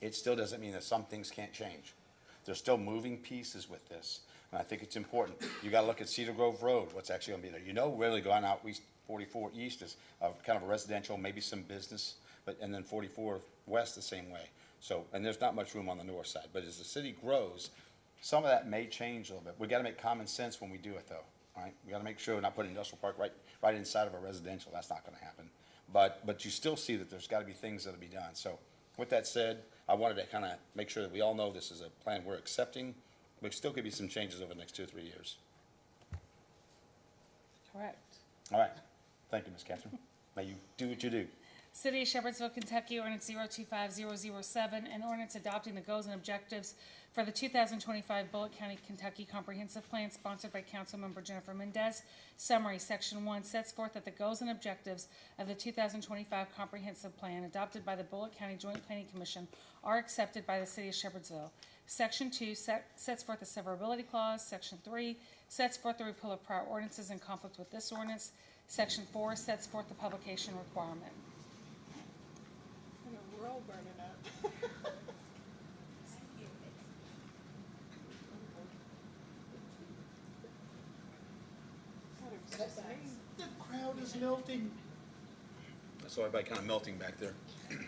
it still doesn't mean that some things can't change. There's still moving pieces with this. And I think it's important. You got to look at Cedar Grove Road, what's actually going to be there. Really going out East 44 East is kind of a residential, maybe some business, and then 44 West the same way. So, and there's not much room on the north side. But as the city grows, some of that may change a little bit. We got to make common sense when we do it, though. Right? We got to make sure we're not putting industrial park right inside of a residential. That's not going to happen. But you still see that there's got to be things that'll be done. So, with that said, I wanted to kind of make sure that we all know this is a plan we're accepting. There still could be some changes over the next 2 or 3 years. Correct. All right. Thank you, Ms. Catherine. May you do what you do. City of Shepherdsville, Kentucky, ordinance 025007, an ordinance adopting the goals and objectives for the 2025 Bullock County, Kentucky Comprehensive Plan sponsored by Councilmember Jennifer Mendez. Summary, Section 1 sets forth that the goals and objectives of the 2025 Comprehensive Plan adopted by the Bullock County Joint Planning Commission are accepted by the City of Shepherdsville. Section 2 sets forth a severability clause. Section 3 sets forth the repeal of prior ordinances in conflict with this ordinance. Section 4 sets forth the publication requirement. We're all burning up. The crowd is melting. I saw everybody kind of melting back there. You're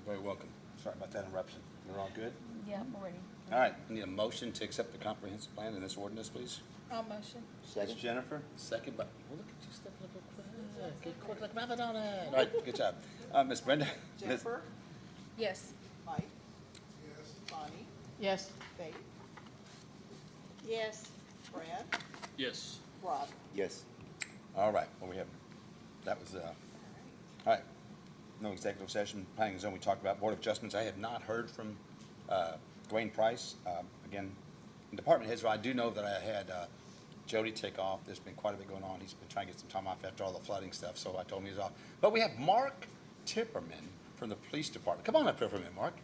very welcome. Sorry about that interruption. We're all good? Yeah, we're ready. All right. I need a motion to accept the comprehensive plan in this ordinance, please. I'll motion. Second. Jennifer, second by, well, look at you stepping up real quick. Get quick like rabbit on it. All right, good job. Ms. Brenda? Jennifer, Yes. Mike, Yes. Bonnie, Yes. Faith, Yes. Brad, Yes. Rob. Yes. All right, well, that was, all right. No executive session, planning and zone, we talked about Board of Adjustments. I have not heard from Dwayne Price. Again, in department heads, I do know that I had Jody take off. There's been quite a bit going on. He's been trying to get some time off after all the flooding stuff, so I told him he was off. But we have Mark Tipperman from the police department. Come on up here for a minute, Mark.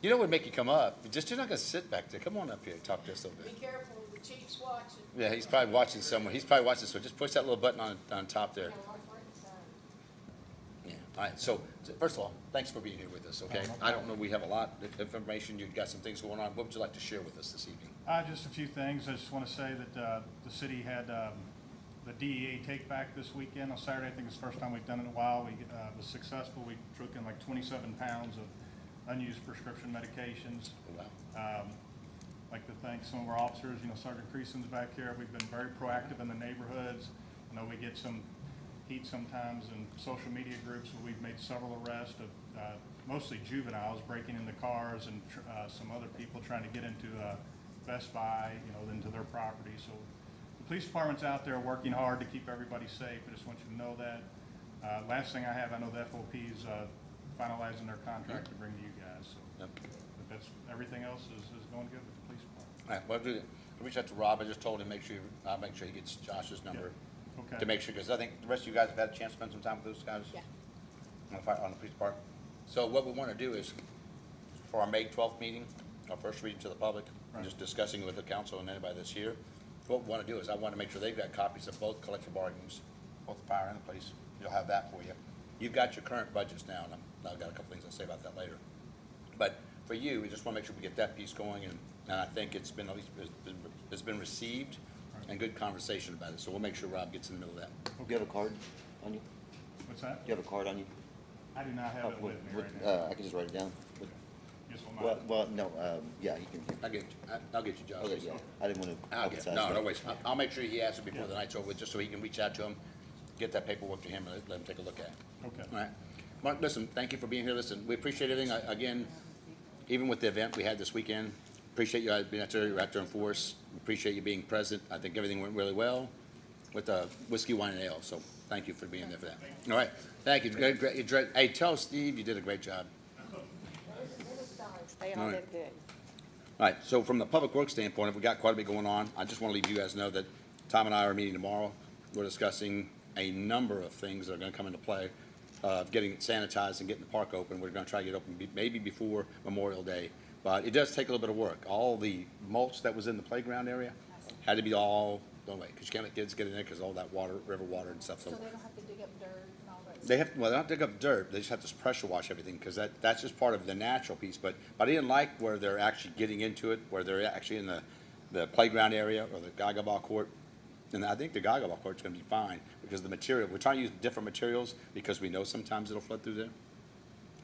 You know what would make you come up? You're not gonna sit back there. Come on up here and talk to us a little Be bit. careful, the chief's watching. Yeah, he's probably watching somewhere. He's probably watching, so just push that little button on top there. Yeah, all right, so, first of all, thanks for being here with us, okay? I don't know, we have a lot of information, you've got some things going on. What would you like to share with us this evening? Just a few things. I just want to say that the city had the DEA take back this weekend on Saturday. I think it's the first time we've done it in a while. We was successful. We took in like 27 pounds of unused prescription medications. Wow. Like to thank some of our officers, Sergeant Creason's back here. We've been very proactive in the neighborhoods. I know we get some heat sometimes in social media groups, but we've made several arrests of mostly juveniles breaking into cars and some other people trying to get into Best Buy, into their property. So the police department's out there working hard to keep everybody safe. I just want you to know that. Last thing I have, I know the FOP's finalizing their contract to bring to you guys. So Yep. but that's, everything else is going good with the police department. All right, well, I reached out to Rob, I just told him, I'll make sure he gets Josh's number. Okay. To make sure, because I think the rest of you guys have had a chance to spend some time with those guys? Yeah. On the police department. So what we want to do is, for our May 12th meeting, our first reading to the public, and just discussing it with the council and anybody that's here, what we want to do is, I want to make sure they've got copies of both collective bargains, both the fire and the police. You'll have that for you. You've got your current budgets now, and I've got a couple things I'll say about that later. But for you, we just want to make sure we get that piece going, and I think it's been, at least, it's been received, and good conversation about it. So we'll make sure Rob gets in the middle of that. You have a card on you? What's that? Do you have a card on you? I do not have it with me What- right now. I can just write it down. Just on my- Well, no, yeah, you can. I'll get you, Josh. Okay, yeah, I didn't want to. I'll get, no worries. I'll make sure he has it before the night's over, just so he can reach out to him, get that paperwork to him, and let him take a look at it. Okay. All right. Mark, listen, thank you for being here. Listen, we appreciate everything. Again, even with the event we had this weekend, appreciate you guys being out there. You're out there in force. We appreciate you being present. I think everything went really well with the whiskey, wine, and ale. So thank you for being there for that. All right. Thank you. Great. Hey, tell Steve you did a great job. They All all right. did good. All right, so from the public works standpoint, we've got quite a bit going on. I just want to leave you guys know that Tom and I are meeting tomorrow. We're discussing a number of things that are going to come into play, getting it sanitized and getting the park open. We're going to try to get open maybe before Memorial Day, but it does take a little bit of work. All the mulch that was in the playground area had to be all done away, because you can't let kids get in there because all that water, river water and stuff. So they don't have to dig up dirt and all that? They have, well, they don't dig up dirt, they just have to pressure wash everything, because that's just part of the natural piece, but I didn't like where they're actually getting into it, where they're actually in the playground area or the Gaga Ball court, and I think the Gaga Ball court's gonna be fine, because the material, we're trying to use different materials, because we know sometimes it'll flood through there.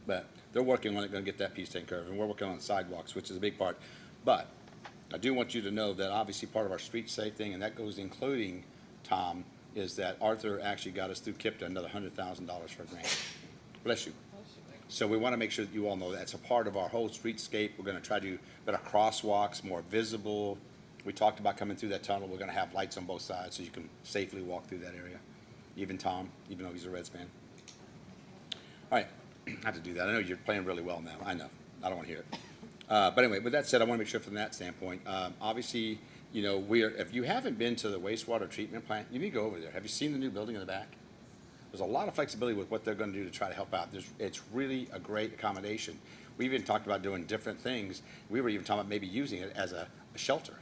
But they're working on it, gonna get that piece taken care of, and we're working on sidewalks, which is a big part. But I do want you to know that obviously part of our street safe thing, and that goes including, Tom, is that Arthur actually got us through KIPTA another $100,000 for a grant. Bless you. So we want to make sure that you all know that's a part of our whole streetscape. We're going to try to do better crosswalks, more visible. We talked about coming through that tunnel. We're going to have lights on both sides so you can safely walk through that area. Even Tom, even though he's a Reds fan. All right, I have to do that. I know you're playing really well now. I know. I don't want to hear it. But anyway, with that said, I want to make sure from that standpoint, obviously, if you haven't been to the wastewater treatment plant, you need to go over there. Have you seen the new building in the back? There's a lot of flexibility with what they're going to do to try to help out. It's really a great accommodation. We even talked about doing different things. We were even talking about maybe using it as a shelter.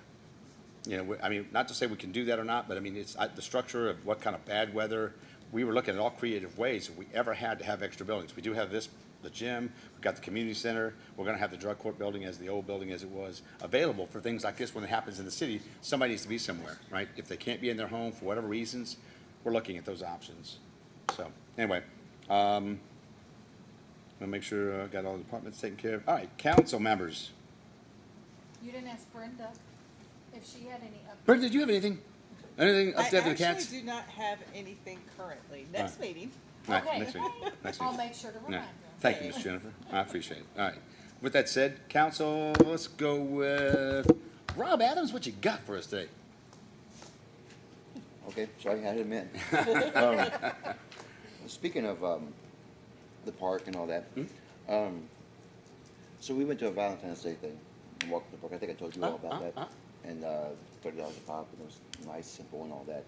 Not to say we can do that or not, but it's the structure of what kind of bad weather. We were looking at all creative ways if we ever had to have extra buildings. We do have the gym, we've got the community center, we're gonna have the drug court building as the old building as it was, available for things like this when it happens in the city. Somebody needs to be somewhere, right? If they can't be in their home for whatever reasons, we're looking at those options. So, anyway, I'll make sure I got all the departments taken care of. All right, council members. You didn't ask Brenda if she had any updates. Brenda, did you have anything? Anything up there for the I cats? actually do not have anything currently. Next meeting. All right, Okay. next week. Next I'll week. make sure to Yeah. remind her. Thank you, Ms. Jennifer. I appreciate it. All right. With that said, council, let's go with Rob Adams. What you got for us today? Okay, sorry, I had him in. Speaking of the park and all that, so we went to a Valentine's Day thing and walked the park. I think I told you all about that. And $30 a pop, and it was nice, simple, and all that.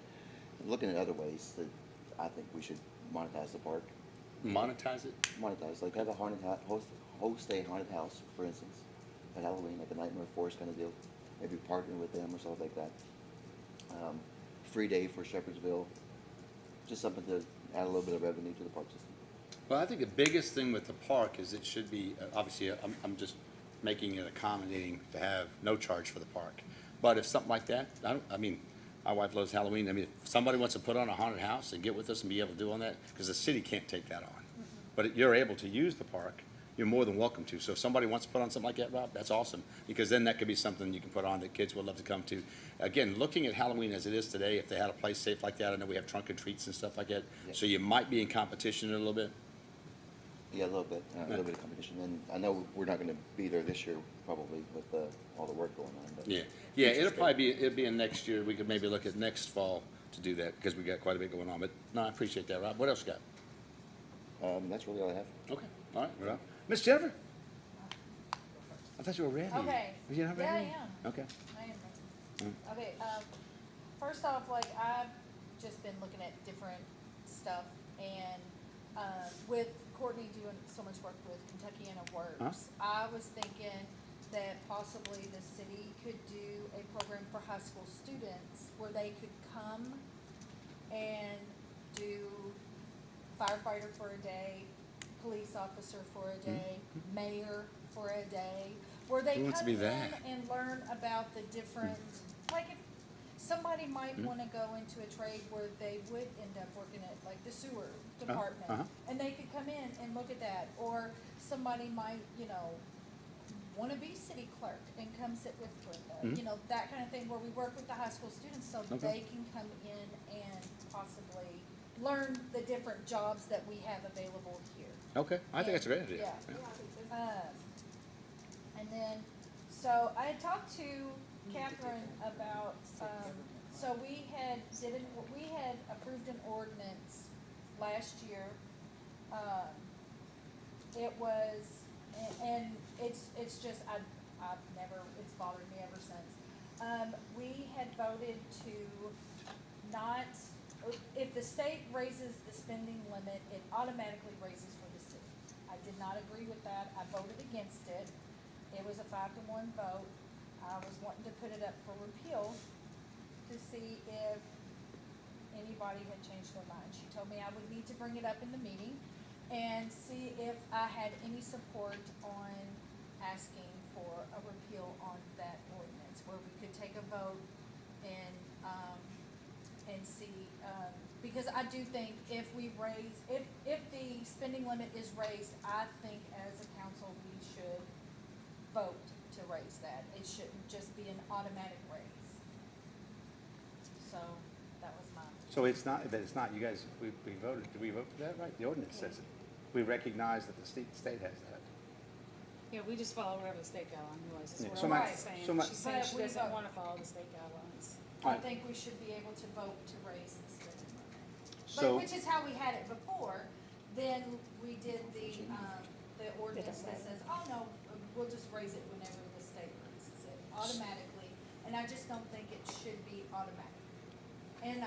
Looking at other ways that I think we should monetize the park. Monetize it? monetize, like have a host a haunted house, for instance, at Halloween, like a Nightmare Forest kind of deal. Maybe partner with them or something like that. Free day for Shepherdsville, just something to add a little bit of revenue to the park system. Well, I think the biggest thing with the park is it should be, obviously, I'm just making it accommodating to have no charge for the park. But if something like that, I mean, my wife loves Halloween. I mean, if somebody wants to put on a haunted house and get with us and be able to do on that, because the city can't take that on. But if you're able to use the park, you're more than welcome to. So if somebody wants to put on something like that, Rob, that's awesome, because then that could be something you can put on that kids would love to come to. Again, looking at Halloween as it is today, if they had a place safe like that, I know we have trunk or treats and stuff like that, Yeah. so you might be in competition a little bit. Yeah, a little bit of competition. And I know we're not gonna be there this year probably with all the work going on, but. Yeah, future's it'll great. probably be, it'll be in next year. We could maybe look at next fall to do that, because we got quite a bit going on. But, no, I appreciate that, Rob. What else you got? That's really all I have. Okay, all right, Rob. Miss Jennifer? I thought you were ready. Okay. Were you not Yeah, ready? I am. Okay. I am ready. Okay, first off, like, I've just been looking at different stuff, and, with Courtney doing so much work with Kentuckiana Works, I was thinking that possibly the city could do a program for high school students where they could come and do firefighter for a day, police officer for a day, mayor for a day, where they Who wants to come be in that? and learn about the different, like if somebody might wanna go into a trade where they would end up working at like the sewer department, and they could come in and look at that, or somebody might, wanna be city clerk and come sit with Brenda, that kind of thing, where we work with the high school students so that they can come in and possibly learn the different jobs that we have available here. Okay, I think that's a great idea. Yeah. And then, so I had talked to Catherine about, so we had approved an ordinance last year. It was, and it's just, it's bothered me ever since. We had voted to not, if the state raises the spending limit, it automatically raises for the city. I did not agree with that. I voted against it. It was a 5-1 vote. I was wanting to put it up for repeal to see if anybody had changed their mind. She told me I would need to bring it up in the meeting and see if I had any support on asking for a repeal on that ordinance, where we could take a vote and see, because I do think if we raise, if the spending limit is raised, I think as a council, we should vote to raise that. It shouldn't just be an automatic raise. So, that was mine. So it's not, you guys, we voted, did we vote for that, right? The ordinance says it. We recognize that the state has that. Yeah, we just follow whatever the state guideline was, is Yeah, what so I'm my- saying. so my- She's saying she But we doesn't vote. wanna follow the state guidelines. I think we should be able to vote to raise the spending limit. So- But, which is how we had it before, then we did the ordinance that says, oh no, we'll just raise it whenever the state raises it automatically, and I just don't think it should be automatic. And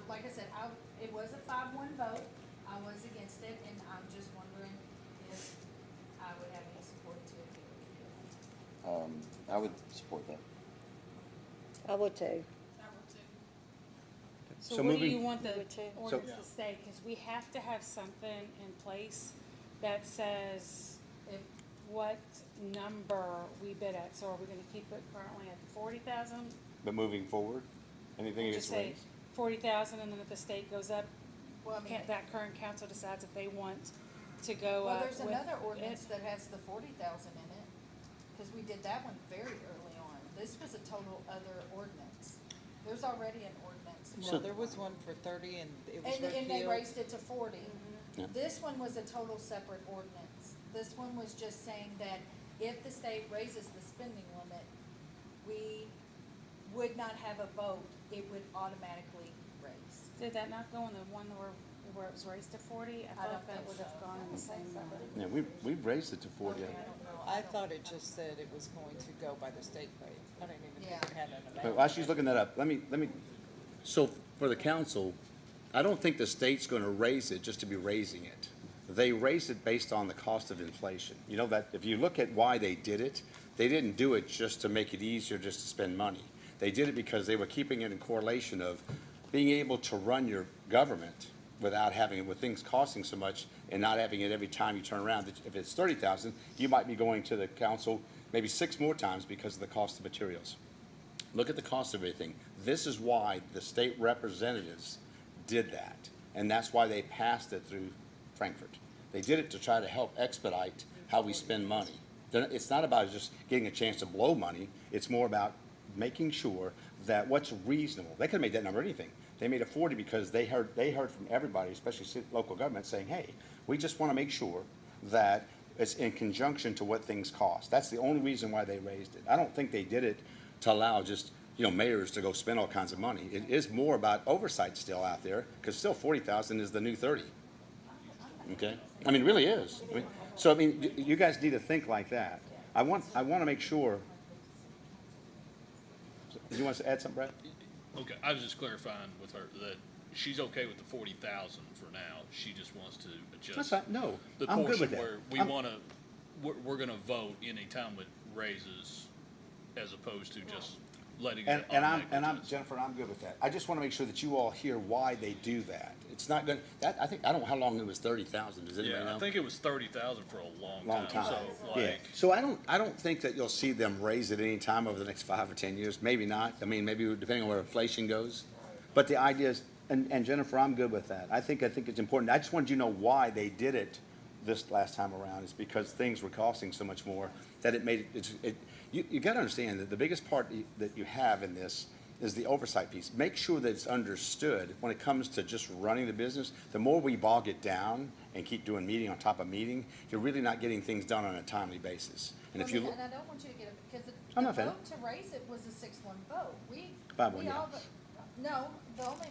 like I said, it was a 5-1 vote, I was against it, and I'm just wondering if I would have any support to it. I would support that. I would too. So So what do moving- you want the Would too. ordinance to say? Cause we have to have something in place that says If, what number we bid at. So are we gonna keep it currently at 40,000? But moving forward, anything Just gets say raised? 40,000, and then if the state goes up, well, I mean, that current council decides if they want to go well, up there's with another ordinance it. that has the 40,000 in it, cause we did that one very early on. This was a total other ordinance. There's already an ordinance. Well, there was one for 30 and it was And they repealed. raised it to 40. Yeah. This one was a total separate ordinance. This one was just saying that if the state raises the spending limit, we would not have a vote, it would automatically raise. Did that not go in the one where it was raised to 40? I don't thought that think would have so. gone in the same number. Yeah, we've raised it to 40. Okay, I don't know. I thought it just said it was going to go by the state rate. I didn't even think it had an But amount. while she's looking that up, let me, so for the council, I don't think the state's gonna raise it just to be raising it. they raised it based on the cost of inflation. You know that, if you look at why they did it, they didn't do it just to make it easier just to spend money. They did it because they were keeping it in correlation of being able to run your government without having it, with things costing so much and not having it every time you turn around. If it's 30,000, you might be going to the council maybe 6 more times because of the cost of materials. Look at the cost of everything. This is why the state representatives did that, and that's why they passed it through Frankfurt. They did it to try to help expedite how we spend money. It's not about just getting a chance to blow money. It's more about making sure that what's reasonable. They could have made that number anything. They made it 40 because they heard from everybody, especially local government, saying, hey, we just want to make sure that it's in conjunction to what things cost. That's the only reason why they raised it. I don't think they did it to allow just, mayors to go spend all kinds of money. It is more about oversight still out there, because still 40,000 is the new 30. Okay? I mean, it really is. You guys need to think like that. I want to make sure. Do you want to add something, Brad? Okay, I was just clarifying with her that she's okay with the 40,000 for now. She just wants to adjust. That's fine. No, the I'm good portion with that. where we're gonna vote anytime it raises, as opposed to just letting it. Jennifer, I'm good with that. I just want to make sure that you all hear why they do that. It's not good. I don't know how long it was 30,000. Does anybody know? Yeah, I think it was 30,000 for a long time. So Yeah. So I don't think that you'll see them raise it any time over the next 5 or 10 years. Maybe not. I mean, maybe depending on where inflation goes. But the idea is, and Jennifer, I'm good with that. I think it's important. I just wanted you to know why they did it this last time around, is because things were costing so much more that it made it. You got to understand that the biggest part that you have in this is the oversight piece. Make sure that it's understood when it comes to just running the business. The more we bog it down and keep doing meeting on top of meeting, you're really not getting things done on a timely basis. And if you And I don't want you to get it, because I'm the not fan. vote to raise it was a 6-1 vote. 5-1, we yeah. all, no, the only,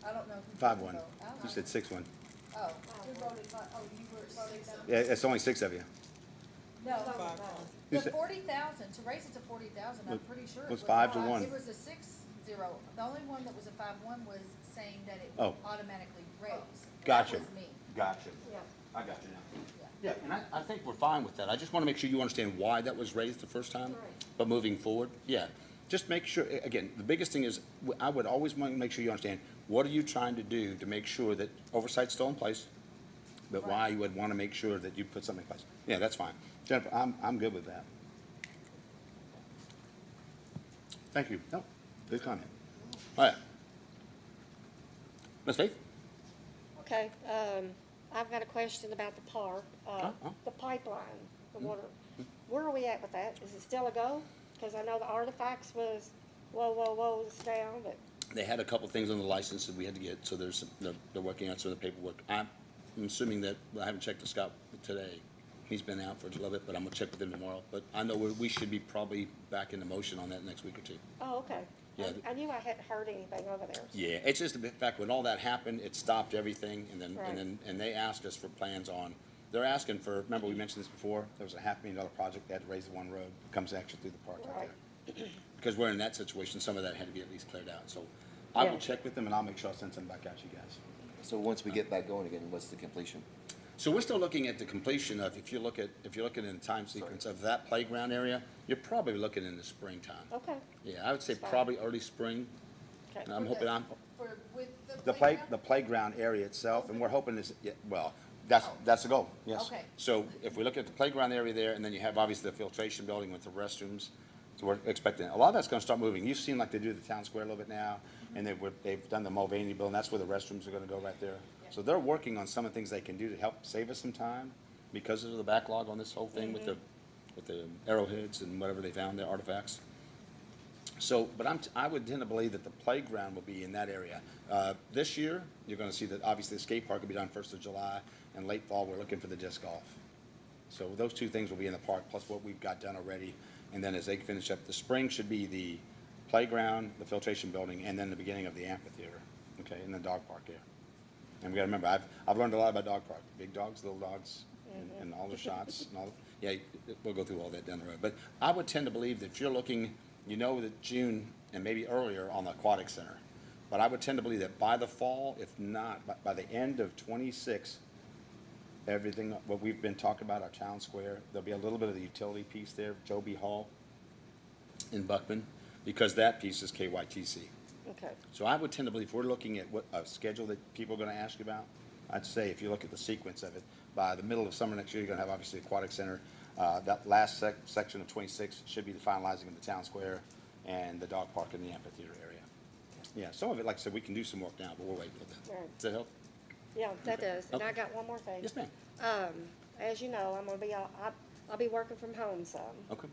I don't know. who 5-1. voted. I don't You know. said 6-1. Oh, who voted, you were voting no? Yeah, it's only 6 of you. No, You the said- 40,000, to raise it to 40,000, I'm pretty sure it was was. 5-1. It was a 6-0. The only one that was a 5-1 was saying that it Oh. would automatically raise. Gotcha. That was me. Gotcha. Yeah. I got you now. Yeah, and I think we're fine with that. I just want to make sure you understand why that was raised the first time. But moving forward, yeah, just make sure, again, the biggest thing is, I would always want to make sure you understand, what are you trying to do to make sure that oversight's still in place, but why you would want to make sure that you put something in place. Yeah, that's fine. Jennifer, I'm good with that. Thank you. No, good comment. All right. Ms. Faith? Okay, I've got a question about the park, the pipeline, the water. Where are we at with that? Is it still a go? Because I know the artifacts was, whoa, it's down, but. They had a couple things on the license that we had to get, so they're working on some of the paperwork. I'm assuming that, I haven't checked with Scott today. He's been out for a little bit, but I'm gonna check with him tomorrow. But I know we should be probably back into motion on that next week or two. Oh, okay. Yeah. I knew I hadn't heard anything over there. Yeah, it's just the fact when all that happened, it stopped everything, and Right. then they asked us for plans on. They're asking for. Remember we mentioned this before. There was a $500,000 project they had to raise the one road. Comes actually through the park right there. Because we're in that situation, some of that had to be at least cleared out. So I will check with them, and I'll make sure I send some back out to you guys. So once we get back going again, what's the completion? So we're still looking at the completion of, if you're looking in the time sequence of that playground area, you're probably looking in the springtime. Okay. Yeah, I would say Fine. probably early spring. Okay. And I'm hoping With the playground area itself, and we're hoping this, yeah, well, that's the goal, yes. Okay. So if we look at the playground area there, and then you have obviously the filtration building with the restrooms, so we're expecting, a lot of that's gonna start moving. You've seen like they do the town square a little bit now, and they've done the Mulvaney building, that's where the restrooms are gonna go right there. So they're working on some of the things they can do to help save us some time, because of the backlog on this whole thing with the arrowheads and whatever they found, their artifacts. So, but I would tend to believe that the playground will be in that area. This year, you're gonna see that obviously the skate park will be done 1st of July, and late fall, we're looking for the disc golf. So those two things will be in the park, plus what we've got done already. And then as they finish up, the spring should be the playground, the filtration building, and then the beginning of the amphitheater, okay, and the dog park there. And we gotta remember, I've learned a lot about dog park, big dogs, little dogs, and all the shots, and all, yeah, we'll go through all that down the road. But I would tend to believe that if you're looking, that June and maybe earlier on the aquatic center. But I would tend to believe that by the fall, if not, by the end of '26, everything, what we've been talking about, our town square. There'll be a little bit of the utility piece there, Joby Hall in Buckman, because that piece is KYTC. Okay. So I would tend to believe, if we're looking at what, a schedule that people are gonna ask about, I'd say if you look at the sequence of it, by the middle of summer next year, you're gonna have obviously the aquatic center. That last section of 26 should be the finalizing of the town square and the dog park in the amphitheater area. Yeah, some of it, like I said, we can do some work now, but we'll wait a little bit. Right. Does that help? Yeah, that does. And I Okay. got one more thing. Yes, ma'am. As you know, I'm gonna be, I'll be working from home some. Okay.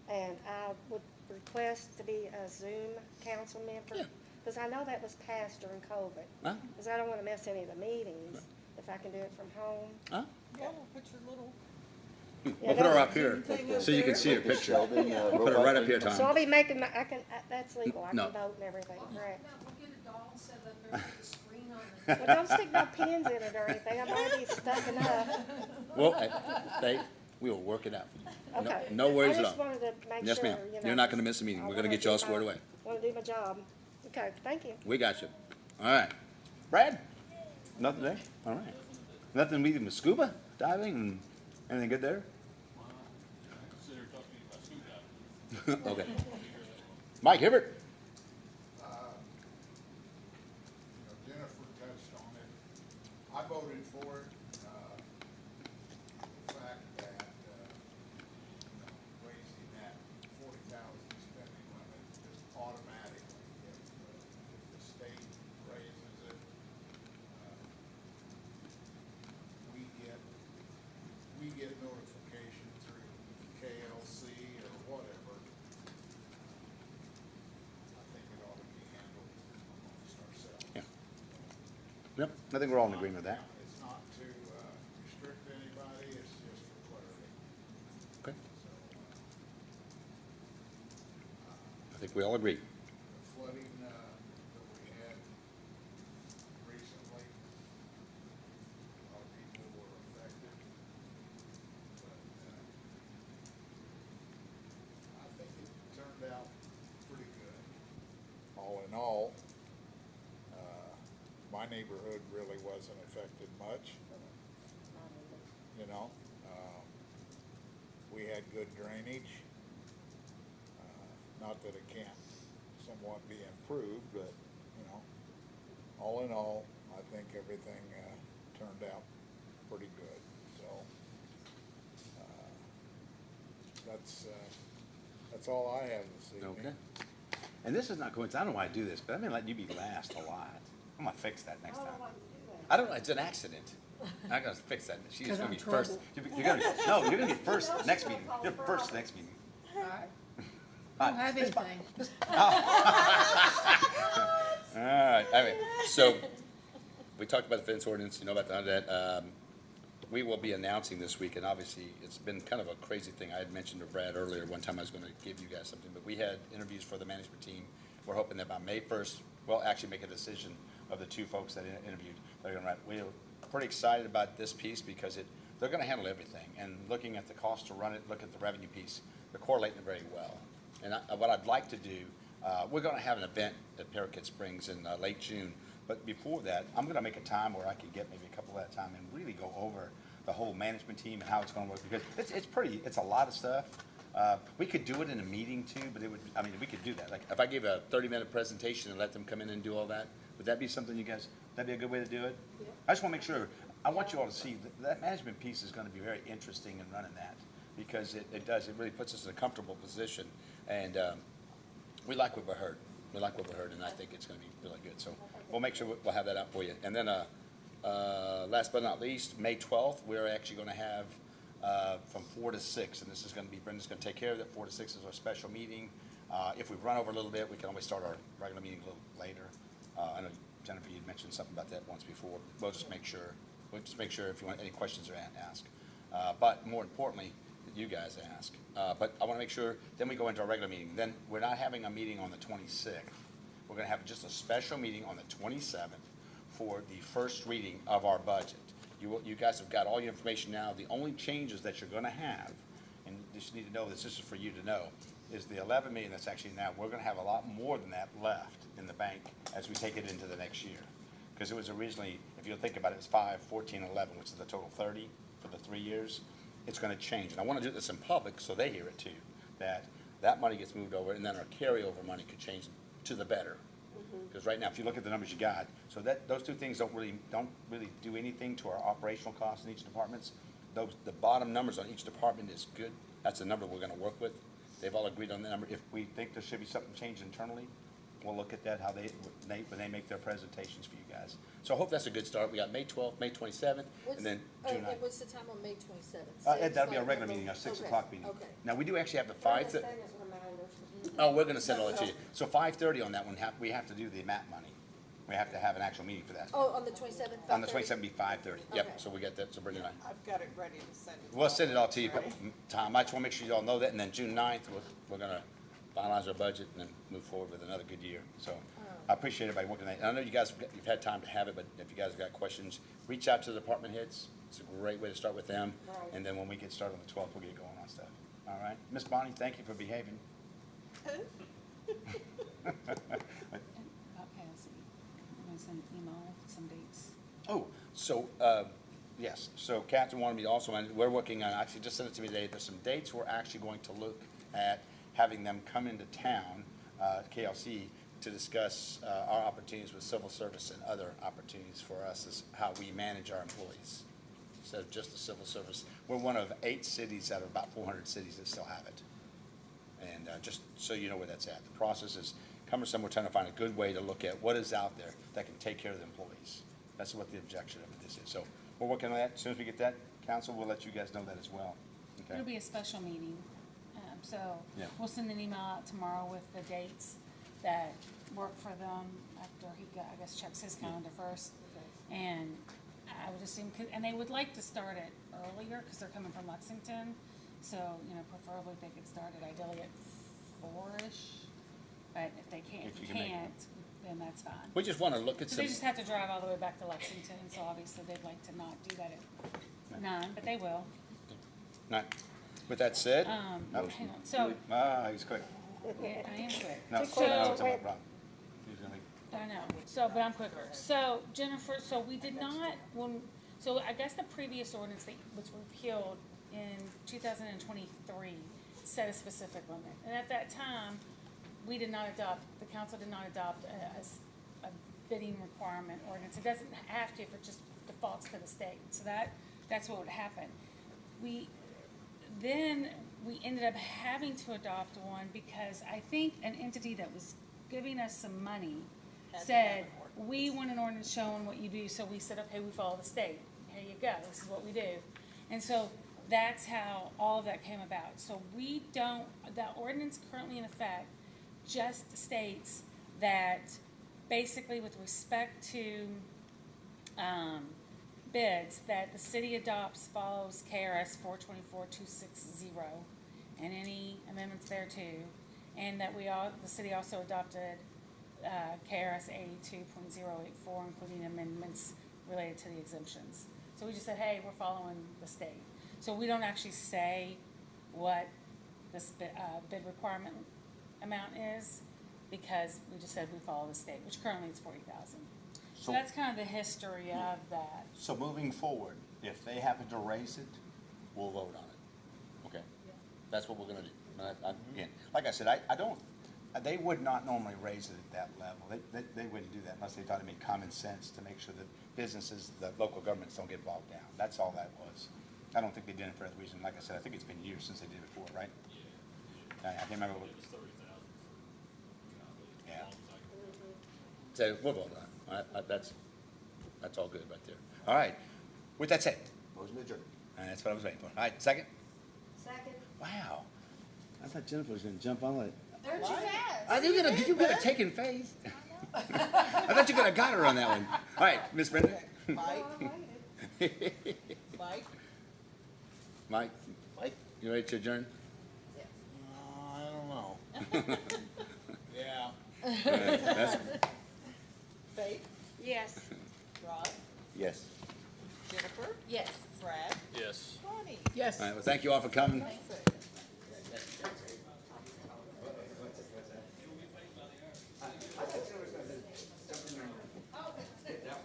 And I would request to be a Zoom council member. Yeah. Because I know that was passed during COVID. Huh? Because I don't wanna miss any of the meetings, if I can do it from home. Huh? Yeah, we'll put your little. We'll put her up here, so you can see her picture. Sheldon, We'll put her right up here, So I'll Tom. be making, that's legal, I No. can vote and everything, correct? No, we'll get a doll set up there with a screen on it. Well, don't stick no pins in it or anything, I might be stuck enough. Well, hey, we will work it out for you. No- Okay. No worries I at just all. wanted to make sure, Yes, ma'am. you know. You're not gonna miss a meeting. I We're gonna wanna get you all do squared my- away. Wanna do my job. Okay, thank you. We got you. All right. Brad? Nothing there? All right. Nothing meeting with scuba diving and anything good there? Okay. Mike Hibbert? Jennifer touched on it. I voted for it. The fact that, raising that 40,000 spending limit just automatically, if the state raises it, we get notification through KLC or whatever. I think it ought to be handled amongst ourselves. Yeah. Yep, I think we're all in agreement with that. It's not to restrict anybody, it's just for clarity. Okay. So, I think we all agree. the flooding that we had recently, a lot of people were affected. But I think it turned out pretty good. All in all, my neighborhood really wasn't affected much. You know, we had good drainage. Not that it can't somewhat be improved, but, you know, all in all, I think everything, turned out pretty good, so. That's all I have this evening. Okay. And this is not coincidence. I don't know why I do this, but I've been letting you be last a lot. I'm gonna fix that next time. I don't know, it's an accident. I gotta fix that. She's gonna be first. You're gonna be first next meeting. You're first next meeting. I don't have anything. All right, anyway, so we talked about the fence ordinance, you know about that. We will be announcing this week, and obviously, it's been kind of a crazy thing. I had mentioned to Brad earlier, one time I was gonna give you guys something, but we had interviews for the management team. We're hoping that by May 1st, we'll actually make a decision of the two folks that interviewed. They're gonna write, we're pretty excited about this piece because they're gonna handle everything. And looking at the cost to run it, look at the revenue piece, they're correlating it very well. And what I'd like to do, we're gonna have an event at Parakeet Springs in late June. But before that, I'm gonna make a time where I can get maybe a couple of that time and really go over the whole management team and how it's gonna work, because it's a lot of stuff. We could do it in a meeting too, but we could do that. Like, if I gave a 30-minute presentation and let them come in and do all that, would that be something you guys, that'd be a good way to do it? Yeah. I just wanna make sure, I want you all to see that management piece is gonna be very interesting in running that, because it really puts us in a comfortable position. And we like what we heard. And I think it's gonna be really good. So we'll make sure we'll have that out for you. And then, last but not least, May 12th, we're actually gonna have, from 4 to 6, and this is gonna be, Brenda's gonna take care of that. 4 to 6 is our special meeting. If we run over a little bit, we can always start our regular meeting a little later. I know, Jennifer, you'd mentioned something about that once before. We'll just make sure if you want any questions or ask. But more importantly, that you guys ask. But I wanna make sure, then we go into our regular meeting. Then we're not having a meeting on the 26th. We're gonna have just a special meeting on the 27th for the first reading of our budget. You guys have got all your information now. The only changes that you're gonna have, and you just need to know this is for you to know, is the 11 million that's actually now, we're gonna have a lot more than that left in the bank as we take it into the next year. Because it was originally, if you think about it, it's 5, 14, 11, which is the total 30 for the 3 years. It's gonna change, and I wanna do this in public so they hear it too, that money gets moved over, and then our carryover money could change to the better. Because right now, if you look at the numbers you got, so those two things don't really do anything to our operational costs in each departments. The bottom numbers on each department is good. That's the number we're gonna work with. They've all agreed on the number. If we think there should be something changed internally, we'll look at that, when they make their presentations for you guys. So I hope that's a good start. We got May 12th, May 27th, and then June 9th. What's the time on May 27th? That'll be our regular meeting, our 6 o'clock meeting. Okay. Now, we do actually have the 5:30. Oh, we're gonna send all that to you. So 5:30 on that one, we have to do the MAP money. We have to have an actual meeting for that. Oh, on the 27th? On the 27th, be 5:30. Okay. Yep, so we got that, so bring it on. I've got it ready to send it. We'll send it all to you, but Tom, I just wanna make sure you all know that, and then June 9th, we're gonna finalize our budget and then move forward with another good year. So I appreciate everybody working on that. And I know you guys, you've had time to have it, but if you guys have got questions, reach out to the department heads. It's a great way to start with them. Right. And then when we get started on the 12th, we'll get going on stuff. All right? Miss Bonnie, thank you for behaving. About policy, I'm gonna send an email with some dates. Oh, so, yes, so Catherine wanted me to also, and we're working on, actually just sent it to me today, there's some dates we're actually going to look at having them come into town, KLC, to discuss our opportunities with civil service and other opportunities for us as how we manage our employees, instead of just the civil service. We're one of 8 cities out of about 400 cities that still have it. And just so you know where that's at. The process is cumbersome. We're trying to find a good way to look at what is out there that can take care of the employees. That's what the objection of this is. So we're working on that. As soon as we get that, council, we'll let you guys know that as well. Okay? It'll be a special meeting, so Yeah. we'll send an email out tomorrow with the dates that work for them after he, I guess, checks his calendar first. And I would assume, and they would like to start it earlier because they're coming from Lexington. So, preferably they could start it ideally at 4-ish. But if they can't, If you can make it. then that's fine. We just want to look at So some. they just have to drive all the way back to Lexington, so obviously they'd like to not do that at 9, but they will. Not, with that said. Hang on, so, He's quick. yeah, I am quick. No, So- no, it's not my problem. He's gonna make. I know, but I'm quicker. So Jennifer, so we did not, so I guess the previous ordinance that was repealed in 2023 set a specific limit. And at that time, the council did not adopt a bidding requirement ordinance. It doesn't have to if it just defaults to the state. So that's what would happen. Then we ended up having to adopt one because I think an entity that was giving us some money said, we want an ordinance showing what you do, so we said, okay, we follow the state. Here you go, this is what we do. And so that's how all of that came about. So the ordinance currently in effect just states that basically with respect to bids, that the city follows KRS 424260 and any amendments thereto, and that the city also adopted KRS 82.084, including amendments related to the exemptions. So we just said, hey, we're following the state. So we don't actually say what this bid requirement amount is, because we just said we follow the state, which currently is 40,000. So that's kind of the history of that. So moving forward, if they happen to raise it, we'll vote on it. Okay? That's what we're gonna do. Again, like I said, they would not normally raise it at that level. They wouldn't do that unless they thought it made common sense to make sure that businesses, the local governments don't get bogged down. That's all that was. I don't think they did it for that reason. Like I said, I think it's been years since they did it before, right? I can't remember what. Yeah. So we'll vote on it. That's all good right there. All right. With that said. Motion adjourned. That's what I was waiting for. All right, second? Second. Wow. I thought Jennifer was gonna jump on it. They're too fast. You could have taken faith. I thought you could have got her on that one. All right, Miss Brenda. Mike? Mike? Mike, you ready to adjourn? I don't know. Yeah. All right, that's- Faith? Yes. Rod? Yes. Jennifer? Yes. Brad? Yes. Bonnie? Yes. All right, well, thank you all for coming. I thought you were gonna jump in there.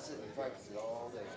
sit and practice it all day.